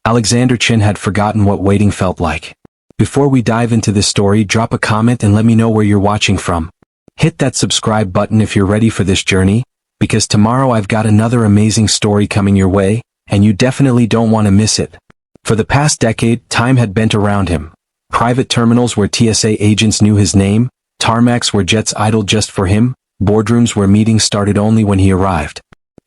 Alexander Chen had forgotten what waiting felt like. Before we dive into this story, drop a comment and let me know where you're watching from. Hit that subscribe button if you're ready for this journey, because tomorrow I've got another amazing story coming your way, and you definitely don't want to miss it. For the past decade, time had bent around him. Private terminals where TSA agents knew his name, tarmacs where jets idled just for him, boardrooms where meetings started only when he arrived.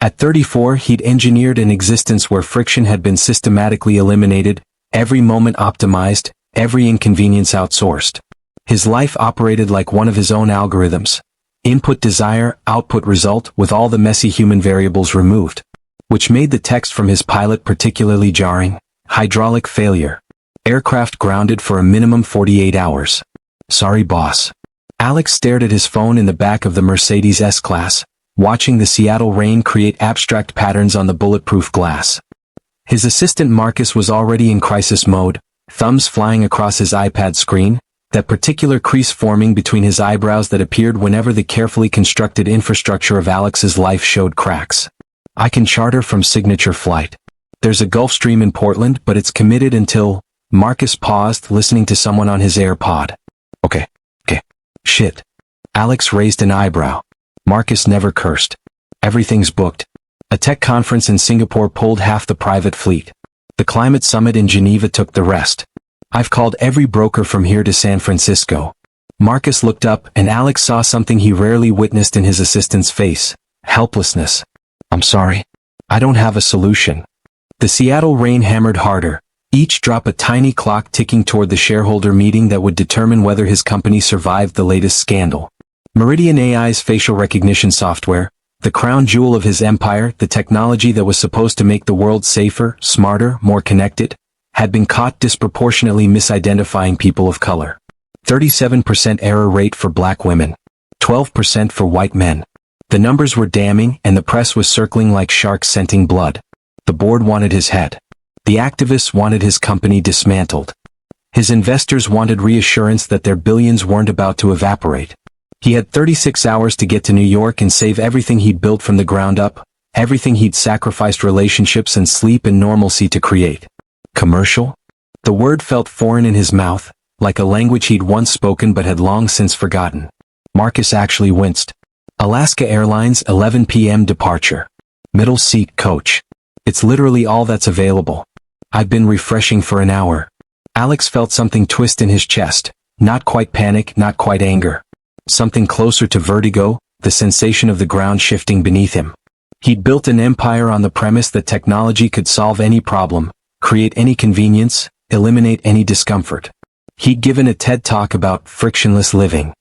At 34, he'd engineered an existence where friction had been systematically eliminated, every moment optimized, every inconvenience outsourced. His life operated like one of his own algorithms. Input desire, output result, with all the messy human variables removed. Which made the text from his pilot particularly jarring. Hydraulic failure. Aircraft grounded for a minimum 48 hours. Sorry, boss. Alex stared at his phone in the back of the Mercedes S-Class, watching the Seattle rain create abstract patterns on the bulletproof glass. His assistant Marcus was already in crisis mode, thumbs flying across his iPad screen, that particular crease forming between his eyebrows that appeared whenever the carefully constructed infrastructure of Alex's life showed cracks. I can charter from Signature Flight. There's a Gulfstream in Portland, but it's committed until... Marcus paused, listening to someone on his AirPod. Okay. Shit. Alex raised an eyebrow. Marcus never cursed. Everything's booked. A tech conference in Singapore pulled half the private fleet. The climate summit in Geneva took the rest. I've called every broker from here to San Francisco. Marcus looked up, and Alex saw something he rarely witnessed in his assistant's face. Helplessness. I'm sorry. I don't have a solution. The Seattle rain hammered harder, each drop a tiny clock ticking toward the shareholder meeting that would determine whether his company survived the latest scandal. Meridian AI's facial recognition software, the crown jewel of his empire, the technology that was supposed to make the world safer, smarter, more connected, had been caught disproportionately misidentifying people of color. 37% error rate for black women. 12% for white men. The numbers were damning, and the press was circling like sharks scenting blood. The board wanted his head. The activists wanted his company dismantled. His investors wanted reassurance that their billions weren't about to evaporate. He had 36 hours to get to New York and save everything he'd built from the ground up, everything he'd sacrificed relationships and sleep and normalcy to create. Commercial? The word felt foreign in his mouth, like a language he'd once spoken but had long since forgotten. Marcus actually winced. Alaska Airlines 11 p.m. departure. Middle seat coach. It's literally all that's available. I've been refreshing for an hour. Alex felt something twist in his chest, not quite panic, not quite anger. Something closer to vertigo, the sensation of the ground shifting beneath him. He'd built an empire on the premise that technology could solve any problem, create any convenience, eliminate any discomfort. He'd given a TED talk about frictionless living.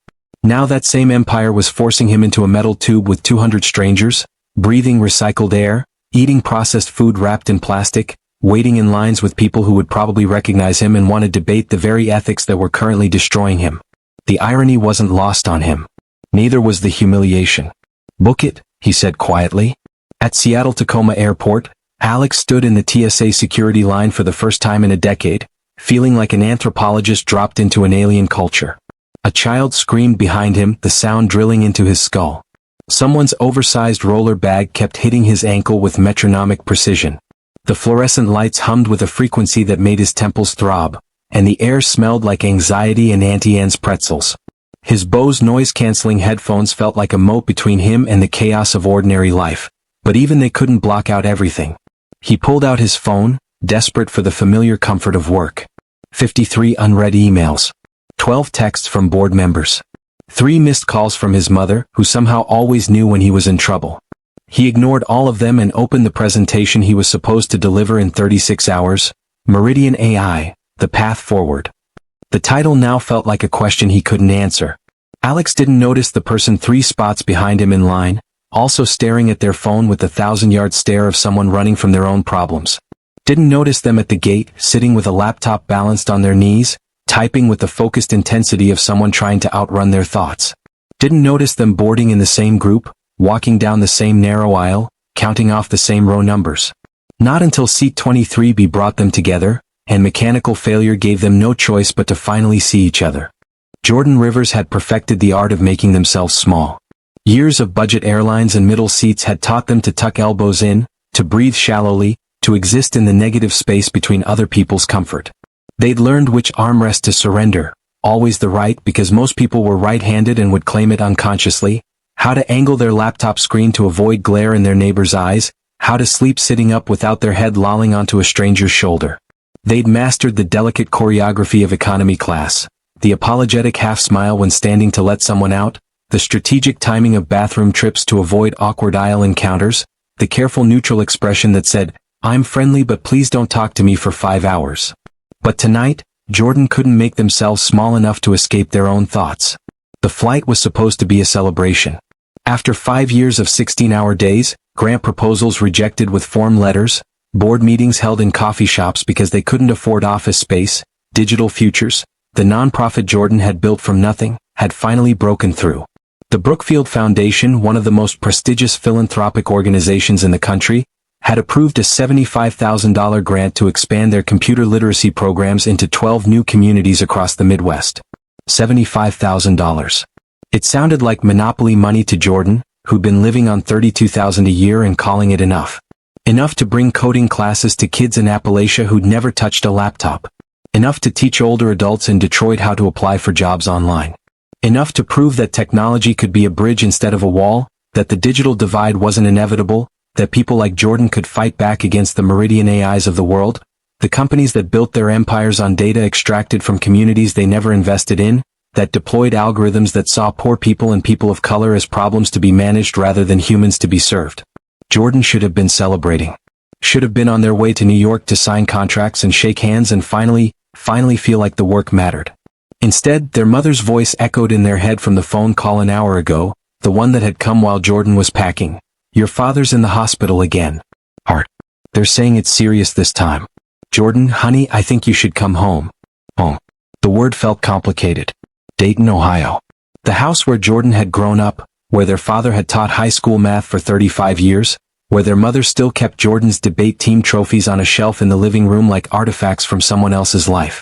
Now that same empire was forcing him into a metal tube with 200 strangers, breathing recycled air, eating processed food wrapped in plastic, waiting in lines with people who would probably recognize him and want to debate the very ethics that were currently destroying him. The irony wasn't lost on him. Neither was the humiliation. Book it, he said quietly. At Seattle-Tacoma Airport, Alex stood in the TSA security line for the first time in a decade, feeling like an anthropologist dropped into an alien culture. A child screamed behind him, the sound drilling into his skull. Someone's oversized roller bag kept hitting his ankle with metronomic precision. The fluorescent lights hummed with a frequency that made his temples throb, and the air smelled like anxiety and Auntie Anne's pretzels. His Bose noise-canceling headphones felt like a moat between him and the chaos of ordinary life, but even they couldn't block out everything. He pulled out his phone, desperate for the familiar comfort of work. 53 unread emails. 12 texts from board members. 3 missed calls from his mother, who somehow always knew when he was in trouble. He ignored all of them and opened the presentation he was supposed to deliver in 36 hours, Meridian AI, The Path Forward. The title now felt like a question he couldn't answer. Alex didn't notice the person 3 spots behind him in line, also staring at their phone with the 1,000-yard stare of someone running from their own problems. Didn't notice them at the gate, sitting with a laptop balanced on their knees, typing with the focused intensity of someone trying to outrun their thoughts. Didn't notice them boarding in the same group, walking down the same narrow aisle, counting off the same row numbers. Not until seat 23B brought them together, and mechanical failure gave them no choice but to finally see each other. Jordan Rivers had perfected the art of making themselves small. Years of budget airlines and middle seats had taught them to tuck elbows in, to breathe shallowly, to exist in the negative space between other people's comfort. They'd learned which armrest to surrender, always the right because most people were right-handed and would claim it unconsciously, how to angle their laptop screen to avoid glare in their neighbor's eyes, how to sleep sitting up without their head lolling onto a stranger's shoulder. They'd mastered the delicate choreography of economy class, the apologetic half-smile when standing to let someone out, the strategic timing of bathroom trips to avoid awkward aisle encounters, the careful neutral expression that said, "I'm friendly but please don't talk to me for 5 hours." But tonight, Jordan couldn't make themselves small enough to escape their own thoughts. The flight was supposed to be a celebration. After 5 years of 16-hour days, grant proposals rejected with form letters, board meetings held in coffee shops because they couldn't afford office space, digital futures, the nonprofit Jordan had built from nothing, had finally broken through. The Brookfield Foundation, one of the most prestigious philanthropic organizations in the country, had approved a $75,000 grant to expand their computer literacy programs into 12 new communities across the Midwest. $75,000. It sounded like monopoly money to Jordan, who'd been living on $32,000 a year and calling it enough. Enough to bring coding classes to kids in Appalachia who'd never touched a laptop. Enough to teach older adults in Detroit how to apply for jobs online. Enough to prove that technology could be a bridge instead of a wall, that the digital divide wasn't inevitable, that people like Jordan could fight back against the Meridian AIs of the world, the companies that built their empires on data extracted from communities they never invested in, that deployed algorithms that saw poor people and people of color as problems to be managed rather than humans to be served. Jordan should have been celebrating. Should have been on their way to New York to sign contracts and shake hands and finally feel like the work mattered. Instead, their mother's voice echoed in their head from the phone call an hour ago, the one that had come while Jordan was packing. "Your father's in the hospital again. Heart. They're saying it's serious this time. Jordan, honey, I think you should come home." Oh. The word felt complicated. Dayton, Ohio. The house where Jordan had grown up, where their father had taught high school math for 35 years, where their mother still kept Jordan's debate team trophies on a shelf in the living room like artifacts from someone else's life.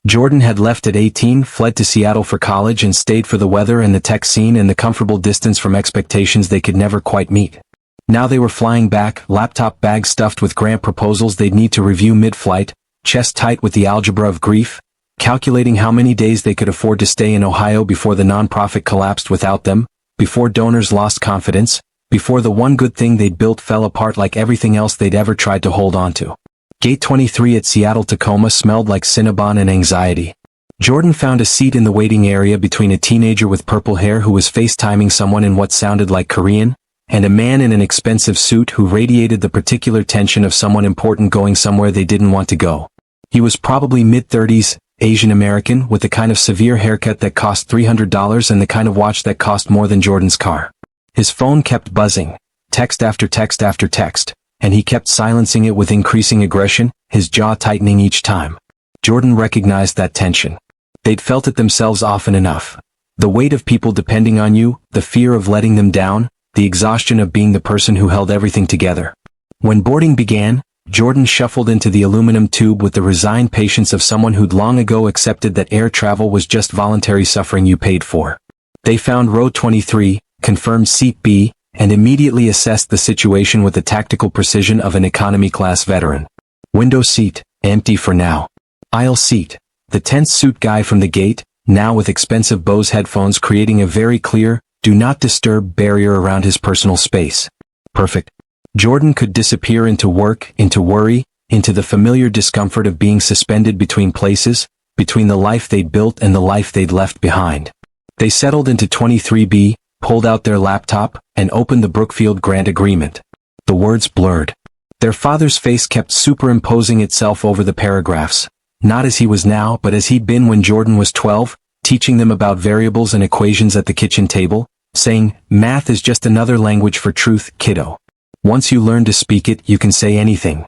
Jordan had left at 18, fled to Seattle for college and stayed for the weather and the tech scene and the comfortable distance from expectations they could never quite meet. Now they were flying back, laptop bags stuffed with grant proposals they'd need to review mid-flight, chest tight with the algebra of grief, calculating how many days they could afford to stay in Ohio before the nonprofit collapsed without them, before donors lost confidence, before the one good thing they'd built fell apart like everything else they'd ever tried to hold on to. Gate 23 at Seattle-Tacoma smelled like Cinnabon and anxiety. Jordan found a seat in the waiting area between a teenager with purple hair who was FaceTiming someone in what sounded like Korean, and a man in an expensive suit who radiated the particular tension of someone important going somewhere they didn't want to go. He was probably mid-30s, Asian American, with the kind of severe haircut that cost $300 and the kind of watch that cost more than Jordan's car. His phone kept buzzing, text after text after text, and he kept silencing it with increasing aggression, his jaw tightening each time. Jordan recognized that tension. They'd felt it themselves often enough. The weight of people depending on you, the fear of letting them down, the exhaustion of being the person who held everything together. When boarding began, Jordan shuffled into the aluminum tube with the resigned patience of someone who'd long ago accepted that air travel was just voluntary suffering you paid for. They found row 23, confirmed seat B, and immediately assessed the situation with the tactical precision of an economy-class veteran. Window seat, empty for now. Aisle seat, the tense suit guy from the gate, now with expensive Bose headphones creating a very clear, do not disturb barrier around his personal space. Perfect. Jordan could disappear into work, into worry, into the familiar discomfort of being suspended between places, between the life they'd built and the life they'd left behind. They settled into 23B, pulled out their laptop, and opened the Brookfield grant agreement. The words blurred. Their father's face kept superimposing itself over the paragraphs, not as he was now but as he'd been when Jordan was 12, teaching them about variables and equations at the kitchen table, saying, "Math is just another language for truth, kiddo. Once you learn to speak it, you can say anything."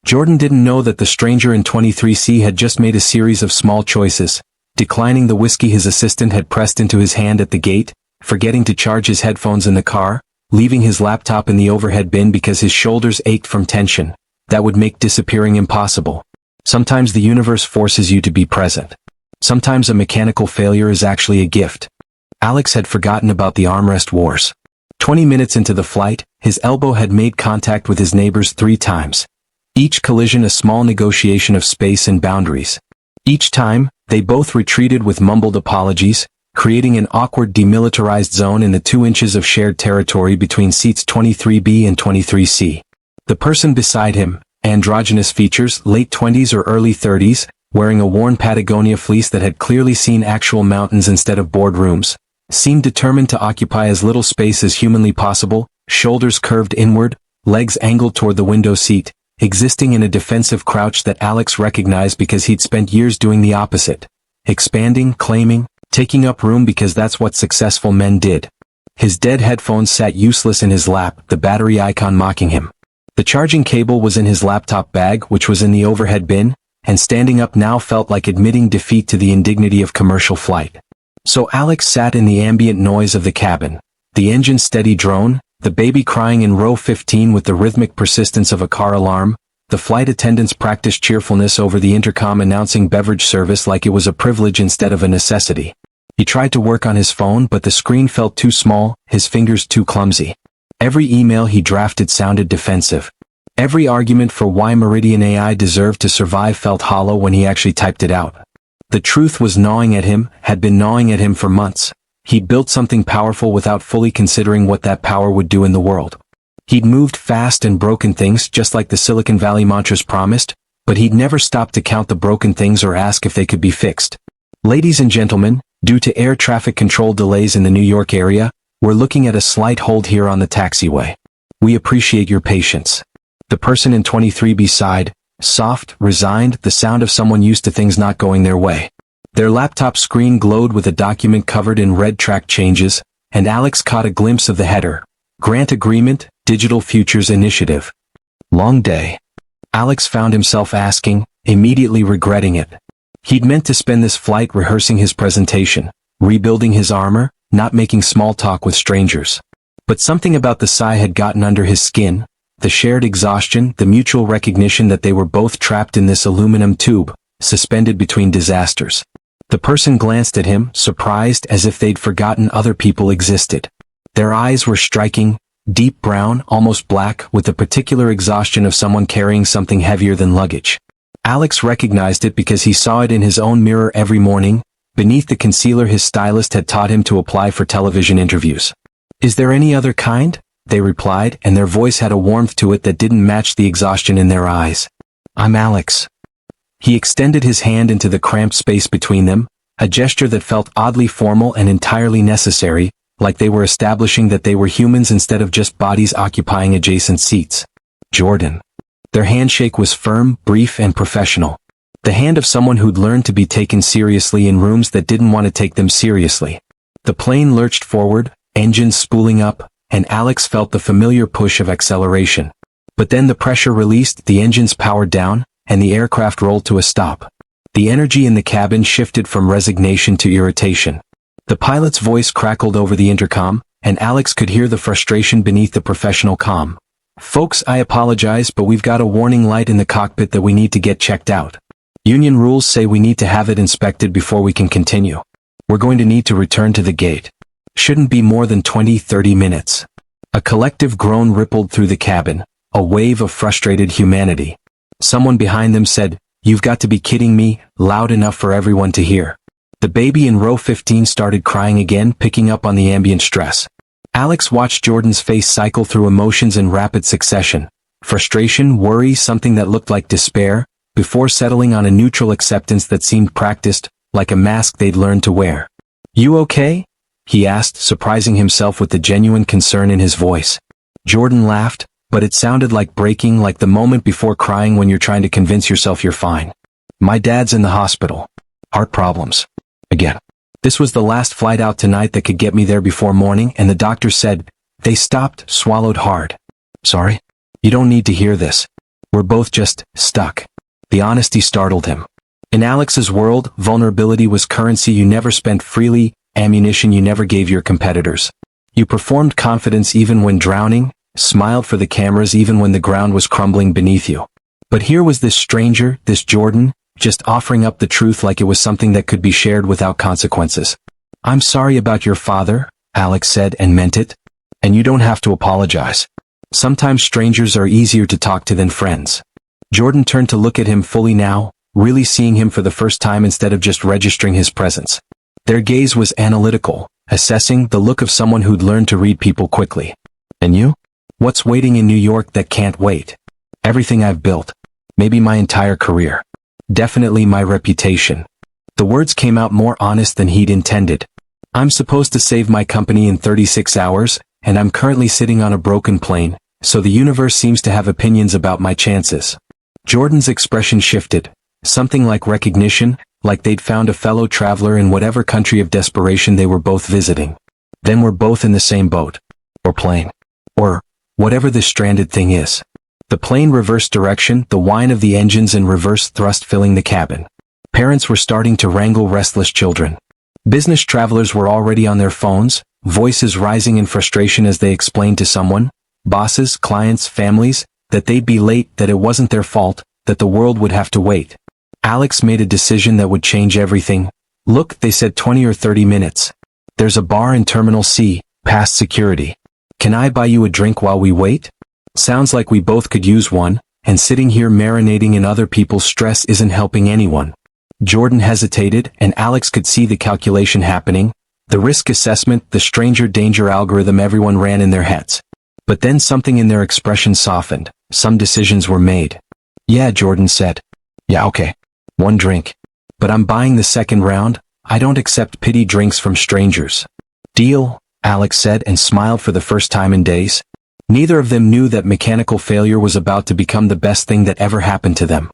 Jordan didn't know that the stranger in 23C had just made a series of small choices, declining the whiskey his assistant had pressed into his hand at the gate, forgetting to charge his headphones in the car, leaving his laptop in the overhead bin because his shoulders ached from tension. That would make disappearing impossible. Sometimes the universe forces you to be present. Sometimes a mechanical failure is actually a gift. Alex had forgotten about the armrest wars. 20 minutes into the flight, his elbow had made contact with his neighbor's 3 times. Each collision a small negotiation of space and boundaries. Each time, they both retreated with mumbled apologies, creating an awkward demilitarized zone in the 2 inches of shared territory between seats 23B and 23C. The person beside him, androgynous features, late 20s or early 30s, wearing a worn Patagonia fleece that had clearly seen actual mountains instead of boardrooms, seemed determined to occupy as little space as humanly possible, shoulders curved inward, legs angled toward the window seat, existing in a defensive crouch that Alex recognized because he'd spent years doing the opposite. Expanding, claiming, taking up room because that's what successful men did. His dead headphones sat useless in his lap, the battery icon mocking him. The charging cable was in his laptop bag, which was in the overhead bin, and standing up now felt like admitting defeat to the indignity of commercial flight. So Alex sat in the ambient noise of the cabin. The engine's steady drone, the baby crying in row 15 with the rhythmic persistence of a car alarm, the flight attendant's practiced cheerfulness over the intercom announcing beverage service like it was a privilege instead of a necessity. He tried to work on his phone but the screen felt too small, his fingers too clumsy. Every email he drafted sounded defensive. Every argument for why Meridian AI deserved to survive felt hollow when he actually typed it out. The truth was gnawing at him, had been gnawing at him for months. He'd built something powerful without fully considering what that power would do in the world. He'd moved fast and broken things just like the Silicon Valley mantras promised, but he'd never stopped to count the broken things or ask if they could be fixed. Ladies and gentlemen, due to air traffic control delays in the New York area, we're looking at a slight hold here on the taxiway. We appreciate your patience. The person in 23B sighed, soft, resigned, the sound of someone used to things not going their way. Their laptop screen glowed with a document covered in red track changes, and Alex caught a glimpse of the header. Grant Agreement, Digital Futures Initiative. Long day. Alex found himself asking, immediately regretting it. He'd meant to spend this flight rehearsing his presentation, rebuilding his armor, not making small talk with strangers. But something about the sigh had gotten under his skin, the shared exhaustion, the mutual recognition that they were both trapped in this aluminum tube, suspended between disasters. The person glanced at him, surprised as if they'd forgotten other people existed. Their eyes were striking, deep brown, almost black, with the particular exhaustion of someone carrying something heavier than luggage. Alex recognized it because he saw it in his own mirror every morning, beneath the concealer his stylist had taught him to apply for television interviews. Is there any other kind? They replied, and their voice had a warmth to it that didn't match the exhaustion in their eyes. I'm Alex. He extended his hand into the cramped space between them, a gesture that felt oddly formal and entirely necessary, like they were establishing that they were humans instead of just bodies occupying adjacent seats. Jordan. Their handshake was firm, brief, and professional. The hand of someone who'd learned to be taken seriously in rooms that didn't want to take them seriously. The plane lurched forward, engines spooling up, and Alex felt the familiar push of acceleration. But then the pressure released, the engines powered down, and the aircraft rolled to a stop. The energy in the cabin shifted from resignation to irritation. The pilot's voice crackled over the intercom, and Alex could hear the frustration beneath the professional calm. Folks, I apologize, but we've got a warning light in the cockpit that we need to get checked out. Union rules say we need to have it inspected before we can continue. We're going to need to return to the gate. Shouldn't be more than 20-30 minutes. A collective groan rippled through the cabin, a wave of frustrated humanity. Someone behind them said, "You've got to be kidding me," loud enough for everyone to hear. The baby in row 15 started crying again, picking up on the ambient stress. Alex watched Jordan's face cycle through emotions in rapid succession. Frustration, worry, something that looked like despair, before settling on a neutral acceptance that seemed practiced, like a mask they'd learned to wear. "You okay?" he asked, surprising himself with the genuine concern in his voice. Jordan laughed, but it sounded like breaking, like the moment before crying when you're trying to convince yourself you're fine. "My dad's in the hospital. Heart problems. Again. This was the last flight out tonight that could get me there before morning, and the doctor said..." They stopped, swallowed hard. "Sorry? You don't need to hear this. We're both just stuck." The honesty startled him. In Alex's world, vulnerability was currency you never spent freely, ammunition you never gave your competitors. You performed confidence even when drowning, smiled for the cameras even when the ground was crumbling beneath you. But here was this stranger, this Jordan, just offering up the truth like it was something that could be shared without consequences. "I'm sorry about your father," Alex said, and meant it. "And you don't have to apologize. Sometimes strangers are easier to talk to than friends." Jordan turned to look at him fully now, really seeing him for the first time instead of just registering his presence. Their gaze was analytical, assessing the look of someone who'd learned to read people quickly. And you? What's waiting in New York that can't wait? Everything I've built. Maybe my entire career. Definitely my reputation. The words came out more honest than he'd intended. I'm supposed to save my company in 36 hours, and I'm currently sitting on a broken plane, so the universe seems to have opinions about my chances. Jordan's expression shifted, something like recognition, like they'd found a fellow traveler in whatever country of desperation they were both visiting. Then we're both in the same boat. Or plane. Or whatever this stranded thing is. The plane reversed direction, the whine of the engines and reverse thrust filling the cabin. Parents were starting to wrangle restless children. Business travelers were already on their phones, voices rising in frustration as they explained to someone, bosses, clients, families, that they'd be late, that it wasn't their fault, that the world would have to wait. Alex made a decision that would change everything. Look, they said 20 or 30 minutes. There's a bar in Terminal C, past security. Can I buy you a drink while we wait? Sounds like we both could use one, and sitting here marinating in other people's stress isn't helping anyone. Jordan hesitated, and Alex could see the calculation happening, the risk assessment, the stranger danger algorithm everyone ran in their heads. But then something in their expression softened. Some decisions were made. Yeah, Jordan said. Yeah, okay. One drink. But I'm buying the second round. I don't accept pity drinks from strangers. Deal, Alex said and smiled for the first time in days. Neither of them knew that mechanical failure was about to become the best thing that ever happened to them.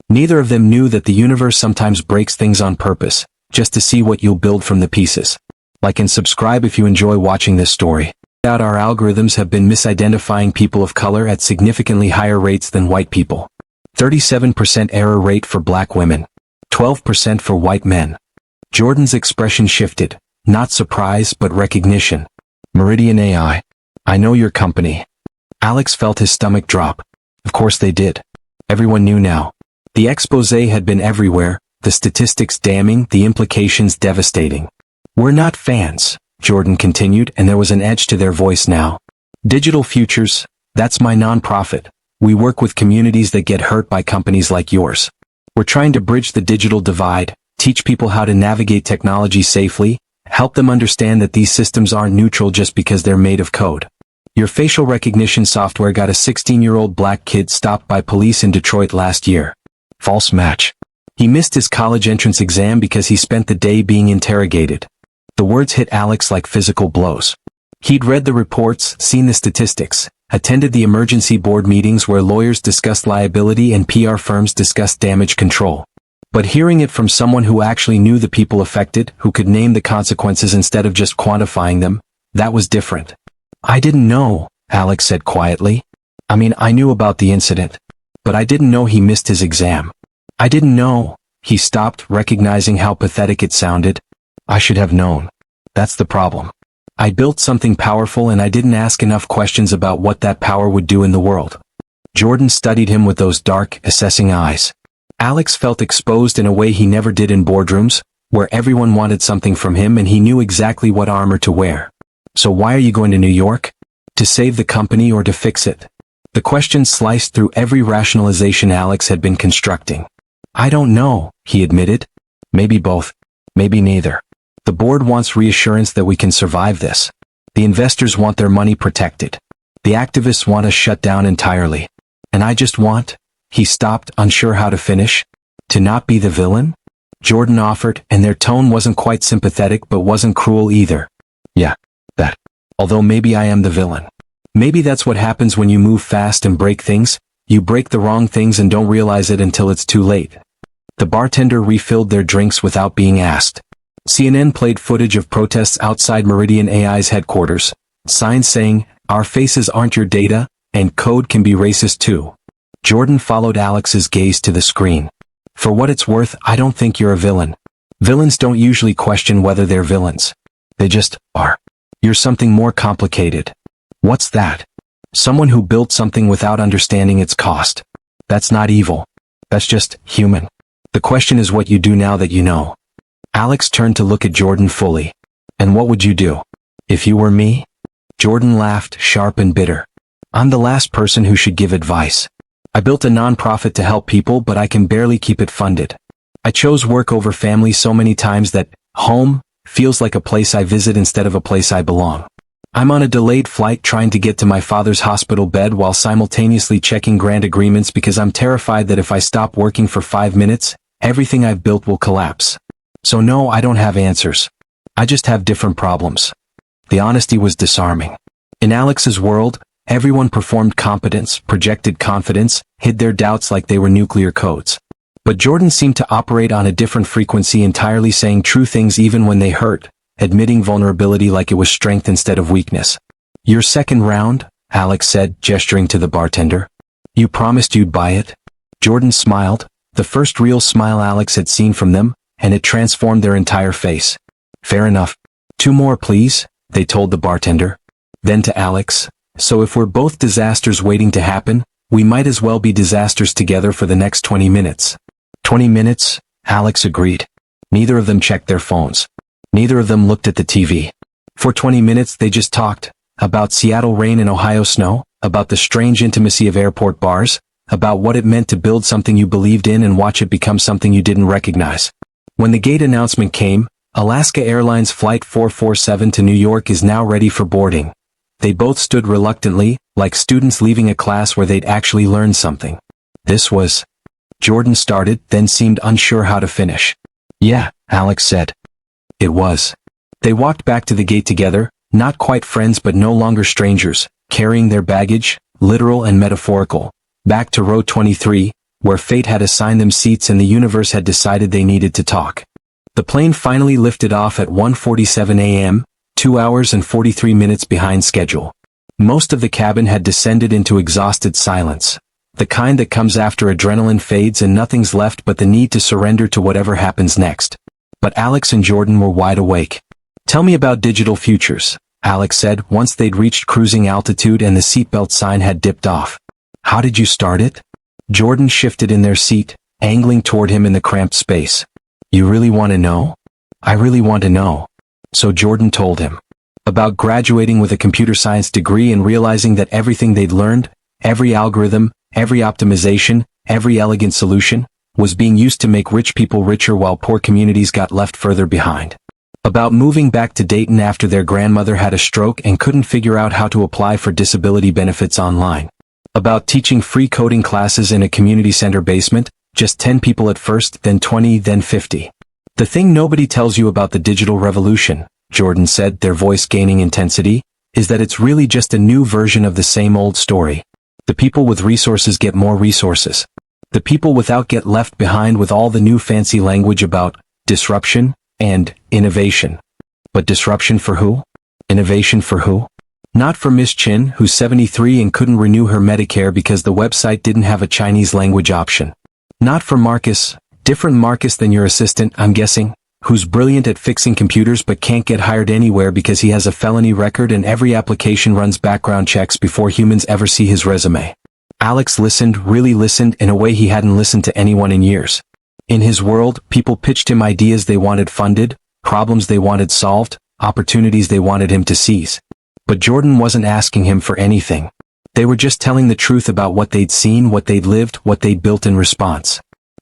Neither of them knew that the universe sometimes breaks things on purpose, just to see what you'll build from the pieces. Like and subscribe if you enjoy watching this story. Our algorithms have been misidentifying people of color at significantly higher rates than white people. 37% error rate for black women. 12% for white men. Jordan's expression shifted, not surprise but recognition. Meridian AI. I know your company. Alex felt his stomach drop. Of course they did. Everyone knew now. The exposé had been everywhere, the statistics damning, the implications devastating. We're not fans, Jordan continued, and there was an edge to their voice now. Digital Futures, that's my nonprofit. We work with communities that get hurt by companies like yours. We're trying to bridge the digital divide, teach people how to navigate technology safely, help them understand that these systems aren't neutral just because they're made of code. Your facial recognition software got a 16-year-old black kid stopped by police in Detroit last year. False match. He missed his college entrance exam because he spent the day being interrogated. The words hit Alex like physical blows. He'd read the reports, seen the statistics, attended the emergency board meetings where lawyers discussed liability and PR firms discussed damage control. But hearing it from someone who actually knew the people affected, who could name the consequences instead of just quantifying them, that was different. I didn't know, Alex said quietly. I mean, I knew about the incident. But I didn't know he missed his exam. I didn't know. He stopped, recognizing how pathetic it sounded. I should have known. That's the problem. I built something powerful and I didn't ask enough questions about what that power would do in the world. Jordan studied him with those dark, assessing eyes. Alex felt exposed in a way he never did in boardrooms, where everyone wanted something from him and he knew exactly what armor to wear. So why are you going to New York? To save the company or to fix it? The question sliced through every rationalization Alex had been constructing. I don't know, he admitted. Maybe both. Maybe neither. The board wants reassurance that we can survive this. The investors want their money protected. The activists want us shut down entirely. And I just want... He stopped, unsure how to finish. To not be the villain? Jordan offered, and their tone wasn't quite sympathetic but wasn't cruel either. Yeah, that. Although maybe I am the villain. Maybe that's what happens when you move fast and break things. You break the wrong things and don't realize it until it's too late. The bartender refilled their drinks without being asked. CNN played footage of protests outside Meridian AI's headquarters. Signs saying, "Our faces aren't your data," and "Code can be racist too." Jordan followed Alex's gaze to the screen. For what it's worth, I don't think you're a villain. Villains don't usually question whether they're villains. They just are. You're something more complicated. What's that? Someone who built something without understanding its cost. That's not evil. That's just human. The question is what you do now that you know. Alex turned to look at Jordan fully. And what would you do? If you were me? Jordan laughed, sharp and bitter. I'm the last person who should give advice. I built a nonprofit to help people, but I can barely keep it funded. I chose work over family so many times that home feels like a place I visit instead of a place I belong. I'm on a delayed flight trying to get to my father's hospital bed while simultaneously checking grant agreements because I'm terrified that if I stop working for 5 minutes, everything I've built will collapse. So no, I don't have answers. I just have different problems. The honesty was disarming. In Alex's world, everyone performed competence, projected confidence, hid their doubts like they were nuclear codes. But Jordan seemed to operate on a different frequency, entirely saying true things even when they hurt, admitting vulnerability like it was strength instead of weakness. Your second round, Alex said, gesturing to the bartender. You promised you'd buy it? Jordan smiled, the first real smile Alex had seen from them, and it transformed their entire face. Fair enough. 2 more, please, they told the bartender. Then to Alex, so if we're both disasters waiting to happen, we might as well be disasters together for the next 20 minutes. 20 minutes, Alex agreed. Neither of them checked their phones. Neither of them looked at the TV. For 20 minutes they just talked, about Seattle rain and Ohio snow, about the strange intimacy of airport bars, about what it meant to build something you believed in and watch it become something you didn't recognize. When the gate announcement came, Alaska Airlines Flight 447 to New York is now ready for boarding. They both stood reluctantly, like students leaving a class where they'd actually learned something. This was... Jordan started, then seemed unsure how to finish. Yeah, Alex said. It was. They walked back to the gate together, not quite friends but no longer strangers, carrying their baggage, literal and metaphorical, back to row 23, where fate had assigned them seats and the universe had decided they needed to talk. The plane finally lifted off at 1:47 a.m., 2 hours and 43 minutes behind schedule. Most of the cabin had descended into exhausted silence, the kind that comes after adrenaline fades and nothing's left but the need to surrender to whatever happens next. But Alex and Jordan were wide awake. Tell me about digital futures, Alex said once they'd reached cruising altitude and the seatbelt sign had dipped off. How did you start it? Jordan shifted in their seat, angling toward him in the cramped space. You really want to know? I really want to know. So Jordan told him. About graduating with a computer science degree and realizing that everything they'd learned, every algorithm, every optimization, every elegant solution, was being used to make rich people richer while poor communities got left further behind. About moving back to Dayton after their grandmother had a stroke and couldn't figure out how to apply for disability benefits online. About teaching free coding classes in a community center basement, just 10 people at first, then 20, then 50. The thing nobody tells you about the digital revolution, Jordan said, their voice gaining intensity, is that it's really just a new version of the same old story. The people with resources get more resources. The people without get left behind with all the new fancy language about disruption and innovation. But disruption for who? Innovation for who? Not for Miss Chen, who's 73 and couldn't renew her Medicare because the website didn't have a Chinese language option. Not for Marcus, different Marcus than your assistant, I'm guessing, who's brilliant at fixing computers but can't get hired anywhere because he has a felony record and every application runs background checks before humans ever see his resume. Alex listened, really listened, in a way he hadn't listened to anyone in years. In his world, people pitched him ideas they wanted funded, problems they wanted solved, opportunities they wanted him to seize. But Jordan wasn't asking him for anything. They were just telling the truth about what they'd seen, what they'd lived, what they'd built in response.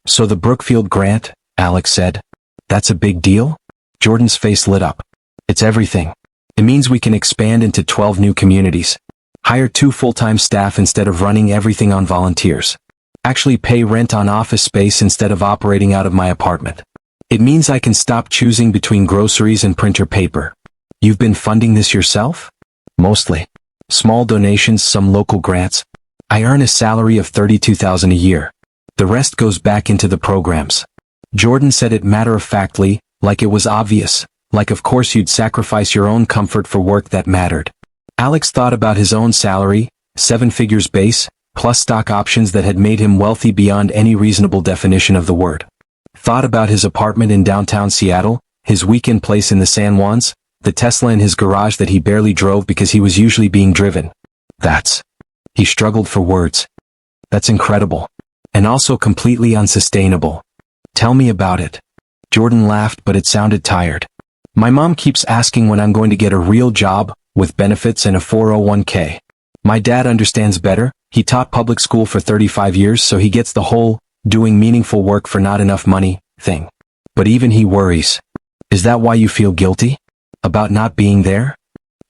So the Brookfield grant, Alex said. That's a big deal? Jordan's face lit up. It's everything. It means we can expand into 12 new communities. Hire 2 full-time staff instead of running everything on volunteers. Actually pay rent on office space instead of operating out of my apartment. It means I can stop choosing between groceries and printer paper. You've been funding this yourself? Mostly. Small donations, some local grants. I earn a salary of $32,000 a year. The rest goes back into the programs. Jordan said it matter-of-factly, like it was obvious, like of course you'd sacrifice your own comfort for work that mattered. Alex thought about his own salary, 7 figures base, plus stock options that had made him wealthy beyond any reasonable definition of the word. Thought about his apartment in downtown Seattle, his weekend place in the San Juans, the Tesla in his garage that he barely drove because he was usually being driven. He struggled for words. That's incredible. And also completely unsustainable. Tell me about it. Jordan laughed, but it sounded tired. My mom keeps asking when I'm going to get a real job, with benefits and a 401k. My dad understands better, He taught public school for 35 years, so he gets the whole doing meaningful work for not enough money thing. But even he worries. Is that why you feel guilty? About not being there?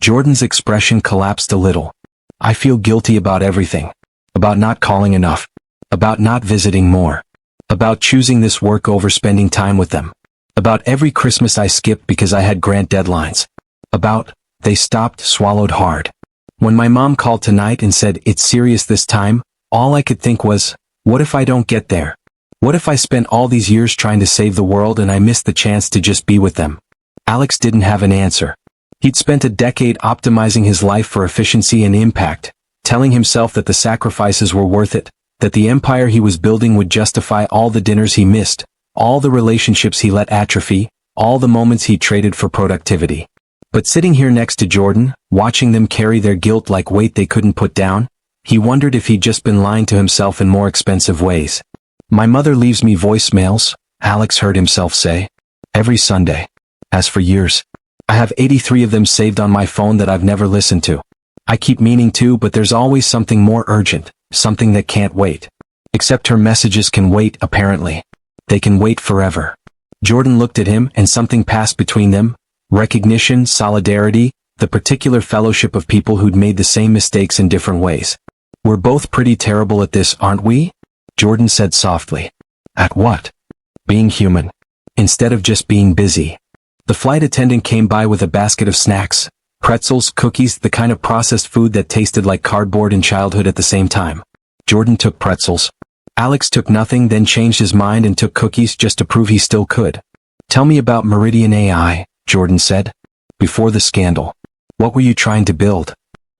Jordan's expression collapsed a little. I feel guilty about everything. About not calling enough. About not visiting more. About choosing this work over spending time with them. About every Christmas I skipped because I had grant deadlines. About, they stopped, swallowed hard. When my mom called tonight and said, it's serious this time, all I could think was, what if I don't get there? What if I spent all these years trying to save the world and I missed the chance to just be with them? Alex didn't have an answer. He'd spent a decade optimizing his life for efficiency and impact, telling himself that the sacrifices were worth it, that the empire he was building would justify all the dinners he missed, all the relationships he let atrophy, all the moments he traded for productivity. But sitting here next to Jordan, watching them carry their guilt like weight they couldn't put down, he wondered if he'd just been lying to himself in more expensive ways. My mother leaves me voicemails, Alex heard himself say. Every Sunday. As for years. I have 83 of them saved on my phone that I've never listened to. I keep meaning to, but there's always something more urgent, something that can't wait. Except her messages can wait, apparently. They can wait forever. Jordan looked at him and something passed between them. Recognition, solidarity, the particular fellowship of people who'd made the same mistakes in different ways. We're both pretty terrible at this, aren't we? Jordan said softly. At what? Being human. Instead of just being busy. The flight attendant came by with a basket of snacks, pretzels, cookies, the kind of processed food that tasted like cardboard and childhood at the same time. Jordan took pretzels. Alex took nothing, then changed his mind and took cookies just to prove he still could. Tell me about Meridian AI, Jordan said. Before the scandal. What were you trying to build?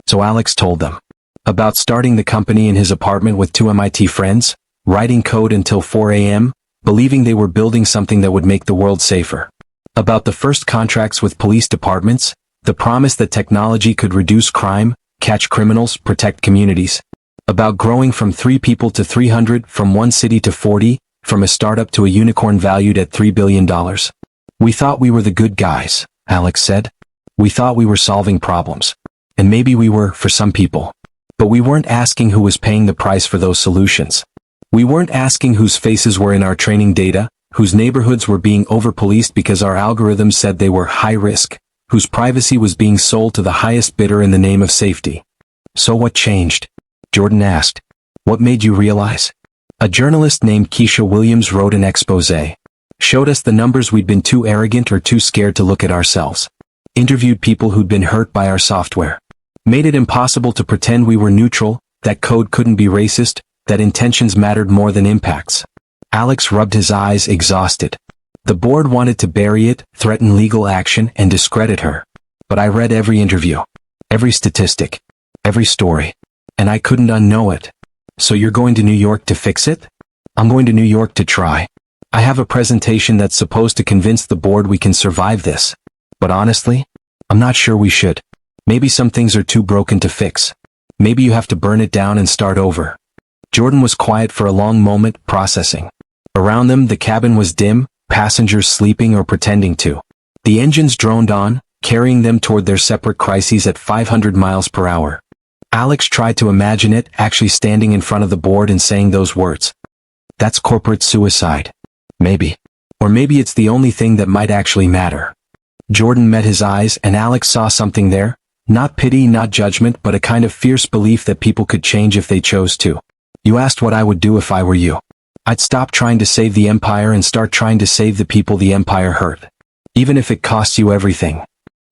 So Alex told them. About starting the company in his apartment with 2 MIT friends, writing code until 4 a.m., believing they were building something that would make the world safer. About the first contracts with police departments, the promise that technology could reduce crime, catch criminals, protect communities. About growing from 3 people to 300, from 1 city to 40, from a startup to a unicorn valued at $3 billion. We thought we were the good guys, Alex said. We thought we were solving problems. And maybe we were, for some people. But we weren't asking who was paying the price for those solutions. We weren't asking whose faces were in our training data, whose neighborhoods were being over-policed because our algorithms said they were high risk, whose privacy was being sold to the highest bidder in the name of safety. So what changed? Jordan asked. What made you realize? A journalist named Keisha Williams wrote an exposé. Showed us the numbers we'd been too arrogant or too scared to look at ourselves. Interviewed people who'd been hurt by our software. Made it impossible to pretend we were neutral, that code couldn't be racist, that intentions mattered more than impacts. Alex rubbed his eyes, exhausted. The board wanted to bury it, threaten legal action, and discredit her. But I read every interview. Every statistic. Every story. And I couldn't unknow it. So you're going to New York to fix it? I'm going to New York to try. I have a presentation that's supposed to convince the board we can survive this. But honestly, I'm not sure we should. Maybe some things are too broken to fix. Maybe you have to burn it down and start over. Jordan was quiet for a long moment, processing. Around them, the cabin was dim, passengers sleeping or pretending to. The engines droned on, carrying them toward their separate crises at 500 miles per hour. Alex tried to imagine it, actually standing in front of the board and saying those words. That's corporate suicide. Maybe. Or maybe it's the only thing that might actually matter. Jordan met his eyes and Alex saw something there. Not pity, not judgment, but a kind of fierce belief that people could change if they chose to. You asked what I would do if I were you. I'd stop trying to save the empire and start trying to save the people the empire hurt. Even if it costs you everything.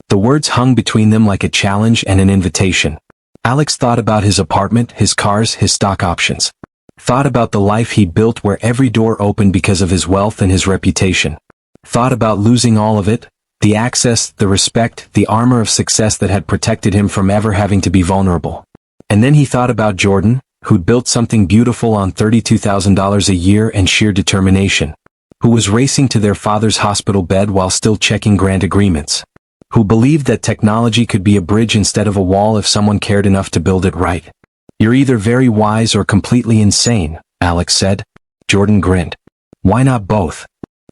The words hung between them like a challenge and an invitation. Alex thought about his apartment, his cars, his stock options. Thought about the life he'd built where every door opened because of his wealth and his reputation. Thought about losing all of it, the access, the respect, the armor of success that had protected him from ever having to be vulnerable. And then he thought about Jordan, who'd built something beautiful on $32,000 a year and sheer determination. Who was racing to their father's hospital bed while still checking grant agreements. Who believed that technology could be a bridge instead of a wall if someone cared enough to build it right. You're either very wise or completely insane, Alex said. Jordan grinned. Why not both?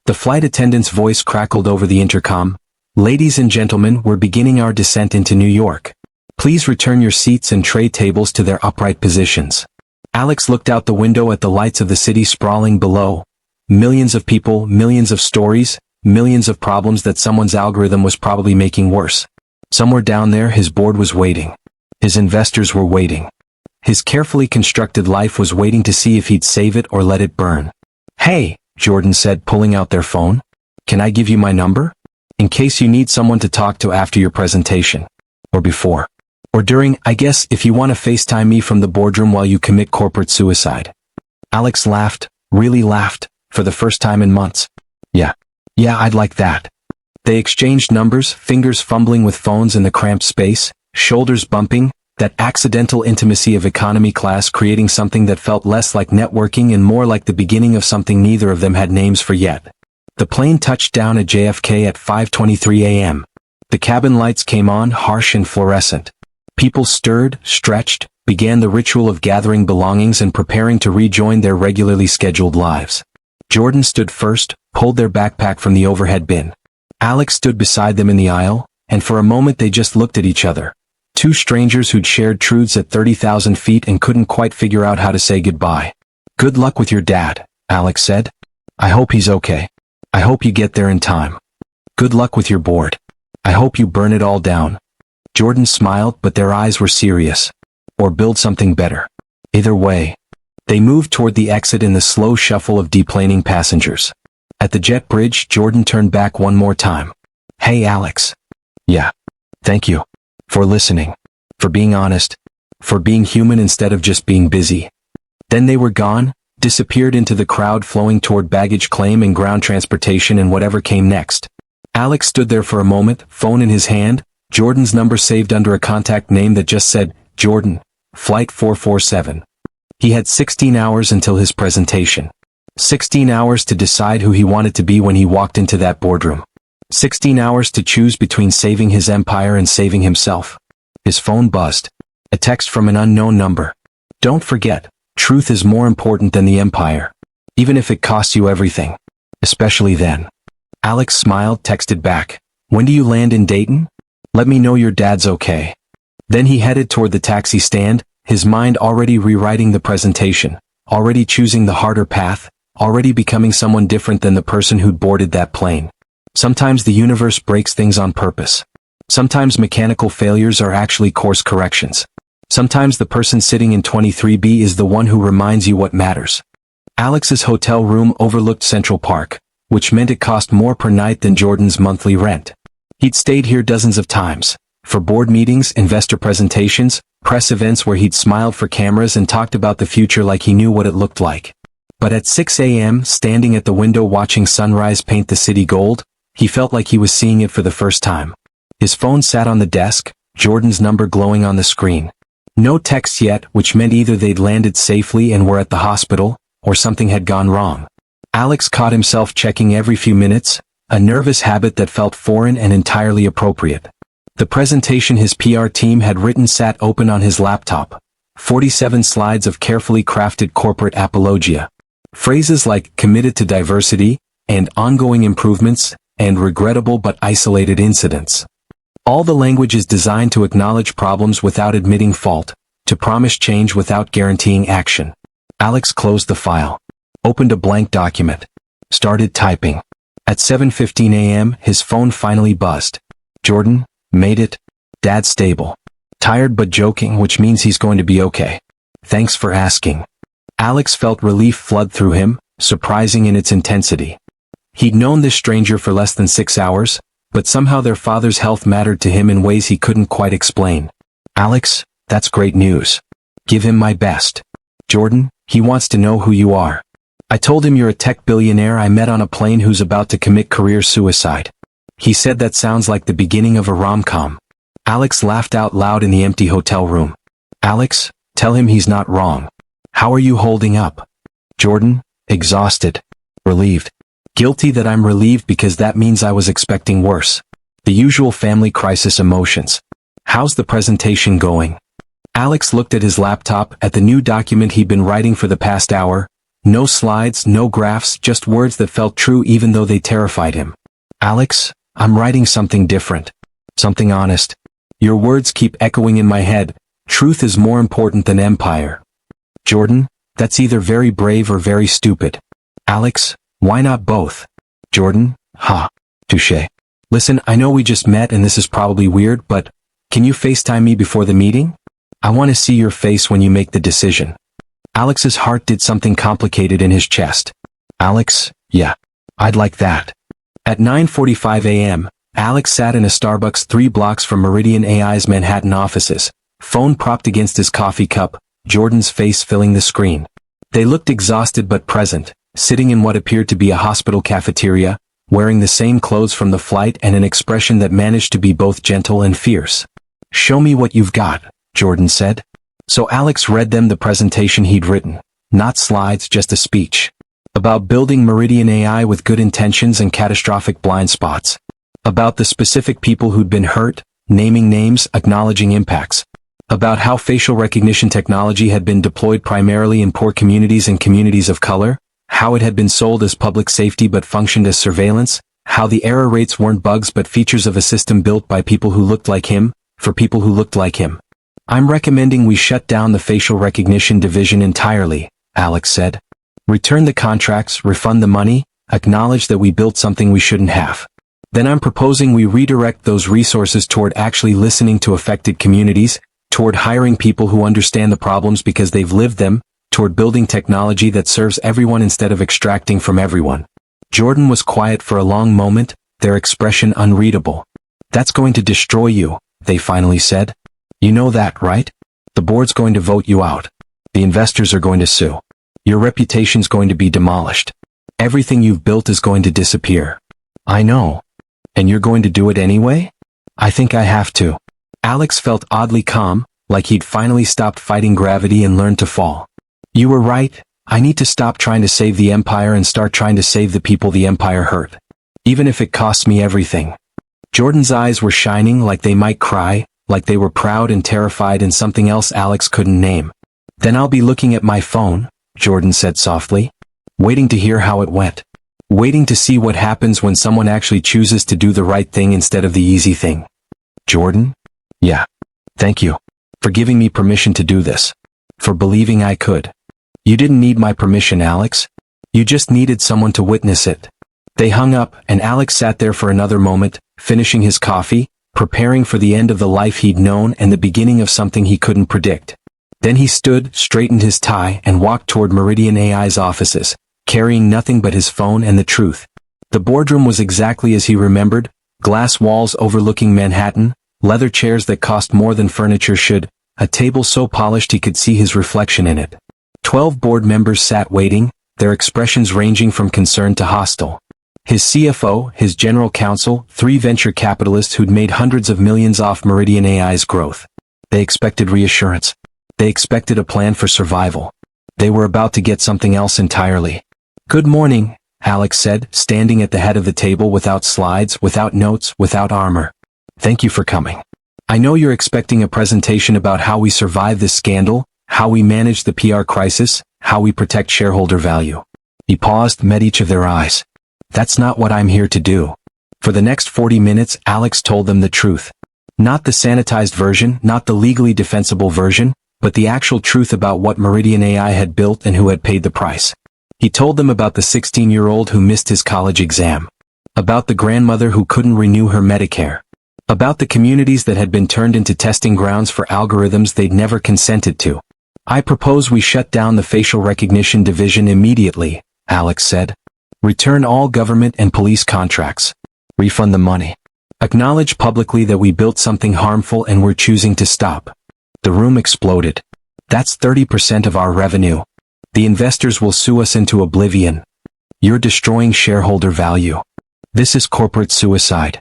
The flight attendant's voice crackled over the intercom. Ladies and gentlemen, we're beginning our descent into New York. Please return your seats and tray tables to their upright positions. Alex looked out the window at the lights of the city sprawling below. Millions of people, millions of stories, millions of problems that someone's algorithm was probably making worse. Somewhere down there his board was waiting. His investors were waiting. His carefully constructed life was waiting to see if he'd save it or let it burn. "Hey," Jordan said, pulling out their phone. "Can I give you my number? In case you need someone to talk to after your presentation. Or before. Or during, I guess, if you want to FaceTime me from the boardroom while you commit corporate suicide." Alex laughed, really laughed, for the first time in months. Yeah, I'd like that." They exchanged numbers, fingers fumbling with phones in the cramped space, shoulders bumping, that accidental intimacy of economy class creating something that felt less like networking and more like the beginning of something neither of them had names for yet. The plane touched down at JFK at 5:23 a.m. The cabin lights came on, harsh and fluorescent. People stirred, stretched, began the ritual of gathering belongings and preparing to rejoin their regularly scheduled lives. Jordan stood first, pulled their backpack from the overhead bin. Alex stood beside them in the aisle, and for a moment they just looked at each other. Two strangers who'd shared truths at 30,000 feet and couldn't quite figure out how to say goodbye. "Good luck with your dad," Alex said. "I hope he's okay. I hope you get there in time. Good luck with your board. I hope you burn it all down." Jordan smiled, but their eyes were serious. "Or build something better. Either way." They moved toward the exit in the slow shuffle of deplaning passengers. At the jet bridge, Jordan turned back one more time. "Hey, Alex." "Yeah. Thank you. For listening. For being honest. For being human instead of just being busy." Then they were gone, disappeared into the crowd flowing toward baggage claim and ground transportation and whatever came next. Alex stood there for a moment, phone in his hand, Jordan's number saved under a contact name that just said, "Jordan, Flight 447. He had 16 hours until his presentation. 16 hours to decide who he wanted to be when he walked into that boardroom. 16 hours to choose between saving his empire and saving himself. His phone buzzed. A text from an unknown number. "Don't forget, truth is more important than the empire. Even if it costs you everything. Especially then." Alex smiled, texted back. "When do you land in Dayton? Let me know your dad's okay." Then he headed toward the taxi stand, his mind already rewriting the presentation, already choosing the harder path, already becoming someone different than the person who'd boarded that plane. Sometimes the universe breaks things on purpose. Sometimes mechanical failures are actually course corrections. Sometimes the person sitting in 23B is the one who reminds you what matters. Alex's hotel room overlooked Central Park, which meant it cost more per night than Jordan's monthly rent. He'd stayed here dozens of times. For board meetings, investor presentations, press events where he'd smiled for cameras and talked about the future like he knew what it looked like. But at 6 a.m., standing at the window watching sunrise paint the city gold, he felt like he was seeing it for the first time. His phone sat on the desk, Jordan's number glowing on the screen. No text yet, which meant either they'd landed safely and were at the hospital, or something had gone wrong. Alex caught himself checking every few minutes, a nervous habit that felt foreign and entirely appropriate. The presentation his PR team had written sat open on his laptop. 47 slides of carefully crafted corporate apologia. Phrases like "committed to diversity," and "ongoing improvements," and "regrettable but isolated incidents." All the language is designed to acknowledge problems without admitting fault, to promise change without guaranteeing action. Alex closed the file. Opened a blank document. Started typing. At 7:15 a.m., his phone finally buzzed. "Jordan, made it. Dad's stable. Tired but joking, which means he's going to be okay. Thanks for asking." Alex felt relief flood through him, surprising in its intensity. He'd known this stranger for less than 6 hours, but somehow their father's health mattered to him in ways he couldn't quite explain. "Alex, that's great news. Give him my best. Jordan, he wants to know who you are. I told him you're a tech billionaire I met on a plane who's about to commit career suicide. He said that sounds like the beginning of a rom-com." Alex laughed out loud in the empty hotel room. "Alex, tell him he's not wrong. How are you holding up?" "Jordan, exhausted. Relieved. Guilty that I'm relieved because that means I was expecting worse. The usual family crisis emotions. How's the presentation going?" Alex looked at his laptop, at the new document he'd been writing for the past hour. No slides, no graphs, just words that felt true even though they terrified him. "Alex, I'm writing something different. Something honest. Your words keep echoing in my head. Truth is more important than empire. Jordan, that's either very brave or very stupid. Alex, why not both? Jordan, touché. Listen, I know we just met and this is probably weird, but can you FaceTime me before the meeting? I want to see your face when you make the decision. Alex's heart did something complicated in his chest. Alex, yeah, I'd like that. At 9:45 a.m., Alex sat in a Starbucks 3 blocks from Meridian AI's Manhattan offices, phone propped against his coffee cup, Jordan's face filling the screen. They looked exhausted but present, sitting in what appeared to be a hospital cafeteria, wearing the same clothes from the flight and an expression that managed to be both gentle and fierce. Show me what you've got, Jordan said. So Alex read them the presentation he'd written. Not slides, just a speech. About building Meridian AI with good intentions and catastrophic blind spots. About the specific people who'd been hurt, naming names, acknowledging impacts. About how facial recognition technology had been deployed primarily in poor communities and communities of color, how it had been sold as public safety but functioned as surveillance, how the error rates weren't bugs but features of a system built by people who looked like him, for people who looked like him. I'm recommending we shut down the facial recognition division entirely, Alex said. Return the contracts, refund the money, acknowledge that we built something we shouldn't have. Then I'm proposing we redirect those resources toward actually listening to affected communities, toward hiring people who understand the problems because they've lived them, toward building technology that serves everyone instead of extracting from everyone. Jordan was quiet for a long moment, their expression unreadable. That's going to destroy you, they finally said. You know that, right? The board's going to vote you out. The investors are going to sue. Your reputation's going to be demolished. Everything you've built is going to disappear. I know. And you're going to do it anyway? I think I have to. Alex felt oddly calm, like he'd finally stopped fighting gravity and learned to fall. You were right. I need to stop trying to save the empire and start trying to save the people the empire hurt. Even if it costs me everything. Jordan's eyes were shining like they might cry, like they were proud and terrified and something else Alex couldn't name. Then I'll be looking at my phone, Jordan said softly. Waiting to hear how it went. Waiting to see what happens when someone actually chooses to do the right thing instead of the easy thing. Jordan? Yeah. Thank you. For giving me permission to do this. For believing I could. You didn't need my permission, Alex. You just needed someone to witness it. They hung up, and Alex sat there for another moment, finishing his coffee, preparing for the end of the life he'd known and the beginning of something he couldn't predict. Then he stood, straightened his tie, and walked toward Meridian AI's offices, carrying nothing but his phone and the truth. The boardroom was exactly as he remembered, glass walls overlooking Manhattan, leather chairs that cost more than furniture should, a table so polished he could see his reflection in it. 12 board members sat waiting, their expressions ranging from concerned to hostile. His CFO, his general counsel, 3 venture capitalists who'd made hundreds of millions off Meridian AI's growth. They expected reassurance. They expected a plan for survival. They were about to get something else entirely. Good morning, Alex said, standing at the head of the table without slides, without notes, without armor. Thank you for coming. I know you're expecting a presentation about how we survive this scandal, how we manage the PR crisis, how we protect shareholder value. He paused, met each of their eyes. That's not what I'm here to do. For the next 40 minutes, Alex told them the truth. Not the sanitized version, not the legally defensible version, but the actual truth about what Meridian AI had built and who had paid the price. He told them about the 16-year-old who missed his college exam. About the grandmother who couldn't renew her Medicare. About the communities that had been turned into testing grounds for algorithms they'd never consented to. I propose we shut down the facial recognition division immediately, Alex said. Return all government and police contracts. Refund the money. Acknowledge publicly that we built something harmful and we're choosing to stop. The room exploded. That's 30% of our revenue. The investors will sue us into oblivion. You're destroying shareholder value. This is corporate suicide.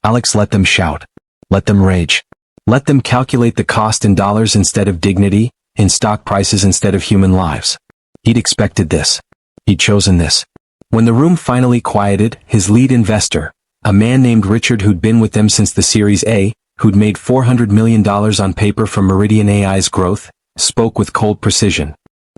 Alex let them shout. Let them rage. Let them calculate the cost in dollars instead of dignity, in stock prices instead of human lives. He'd expected this. He'd chosen this. When the room finally quieted, his lead investor, a man named Richard who'd been with them since the Series A, who'd made $400 million on paper from Meridian AI's growth, spoke with cold precision.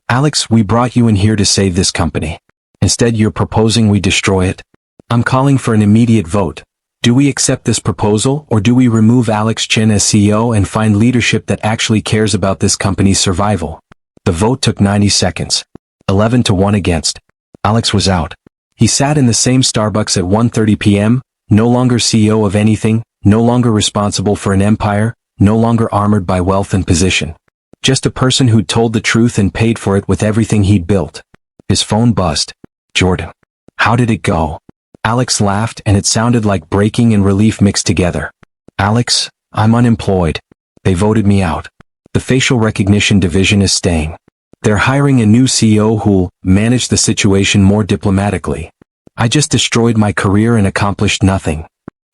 Alex, we brought you in here to save this company. Instead, you're proposing we destroy it. I'm calling for an immediate vote. Do we accept this proposal, or do we remove Chen as CEO and find leadership that actually cares about this company's survival? The vote took 90 seconds. 11-1 against. Alex was out. He sat in the same Starbucks at 1:30 p.m., no longer CEO of anything, no longer responsible for an empire, no longer armored by wealth and position. Just a person who'd told the truth and paid for it with everything he'd built. His phone buzzed. Jordan. How did it go? Alex laughed, and it sounded like breaking and relief mixed together. Alex, I'm unemployed. They voted me out. The facial recognition division is staying. They're hiring a new CEO who'll manage the situation more diplomatically. I just destroyed my career and accomplished nothing.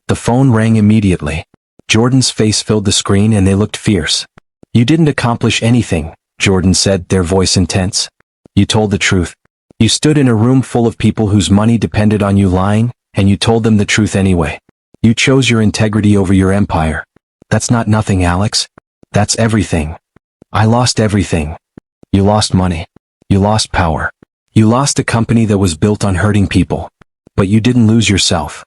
The phone rang immediately. Jordan's face filled the screen and they looked fierce. You didn't accomplish anything, Jordan said, their voice intense. You told the truth. You stood in a room full of people whose money depended on you lying, and you told them the truth anyway. You chose your integrity over your empire. That's not nothing, Alex. That's everything. I lost everything. You lost money. You lost power. You lost a company that was built on hurting people. But you didn't lose yourself.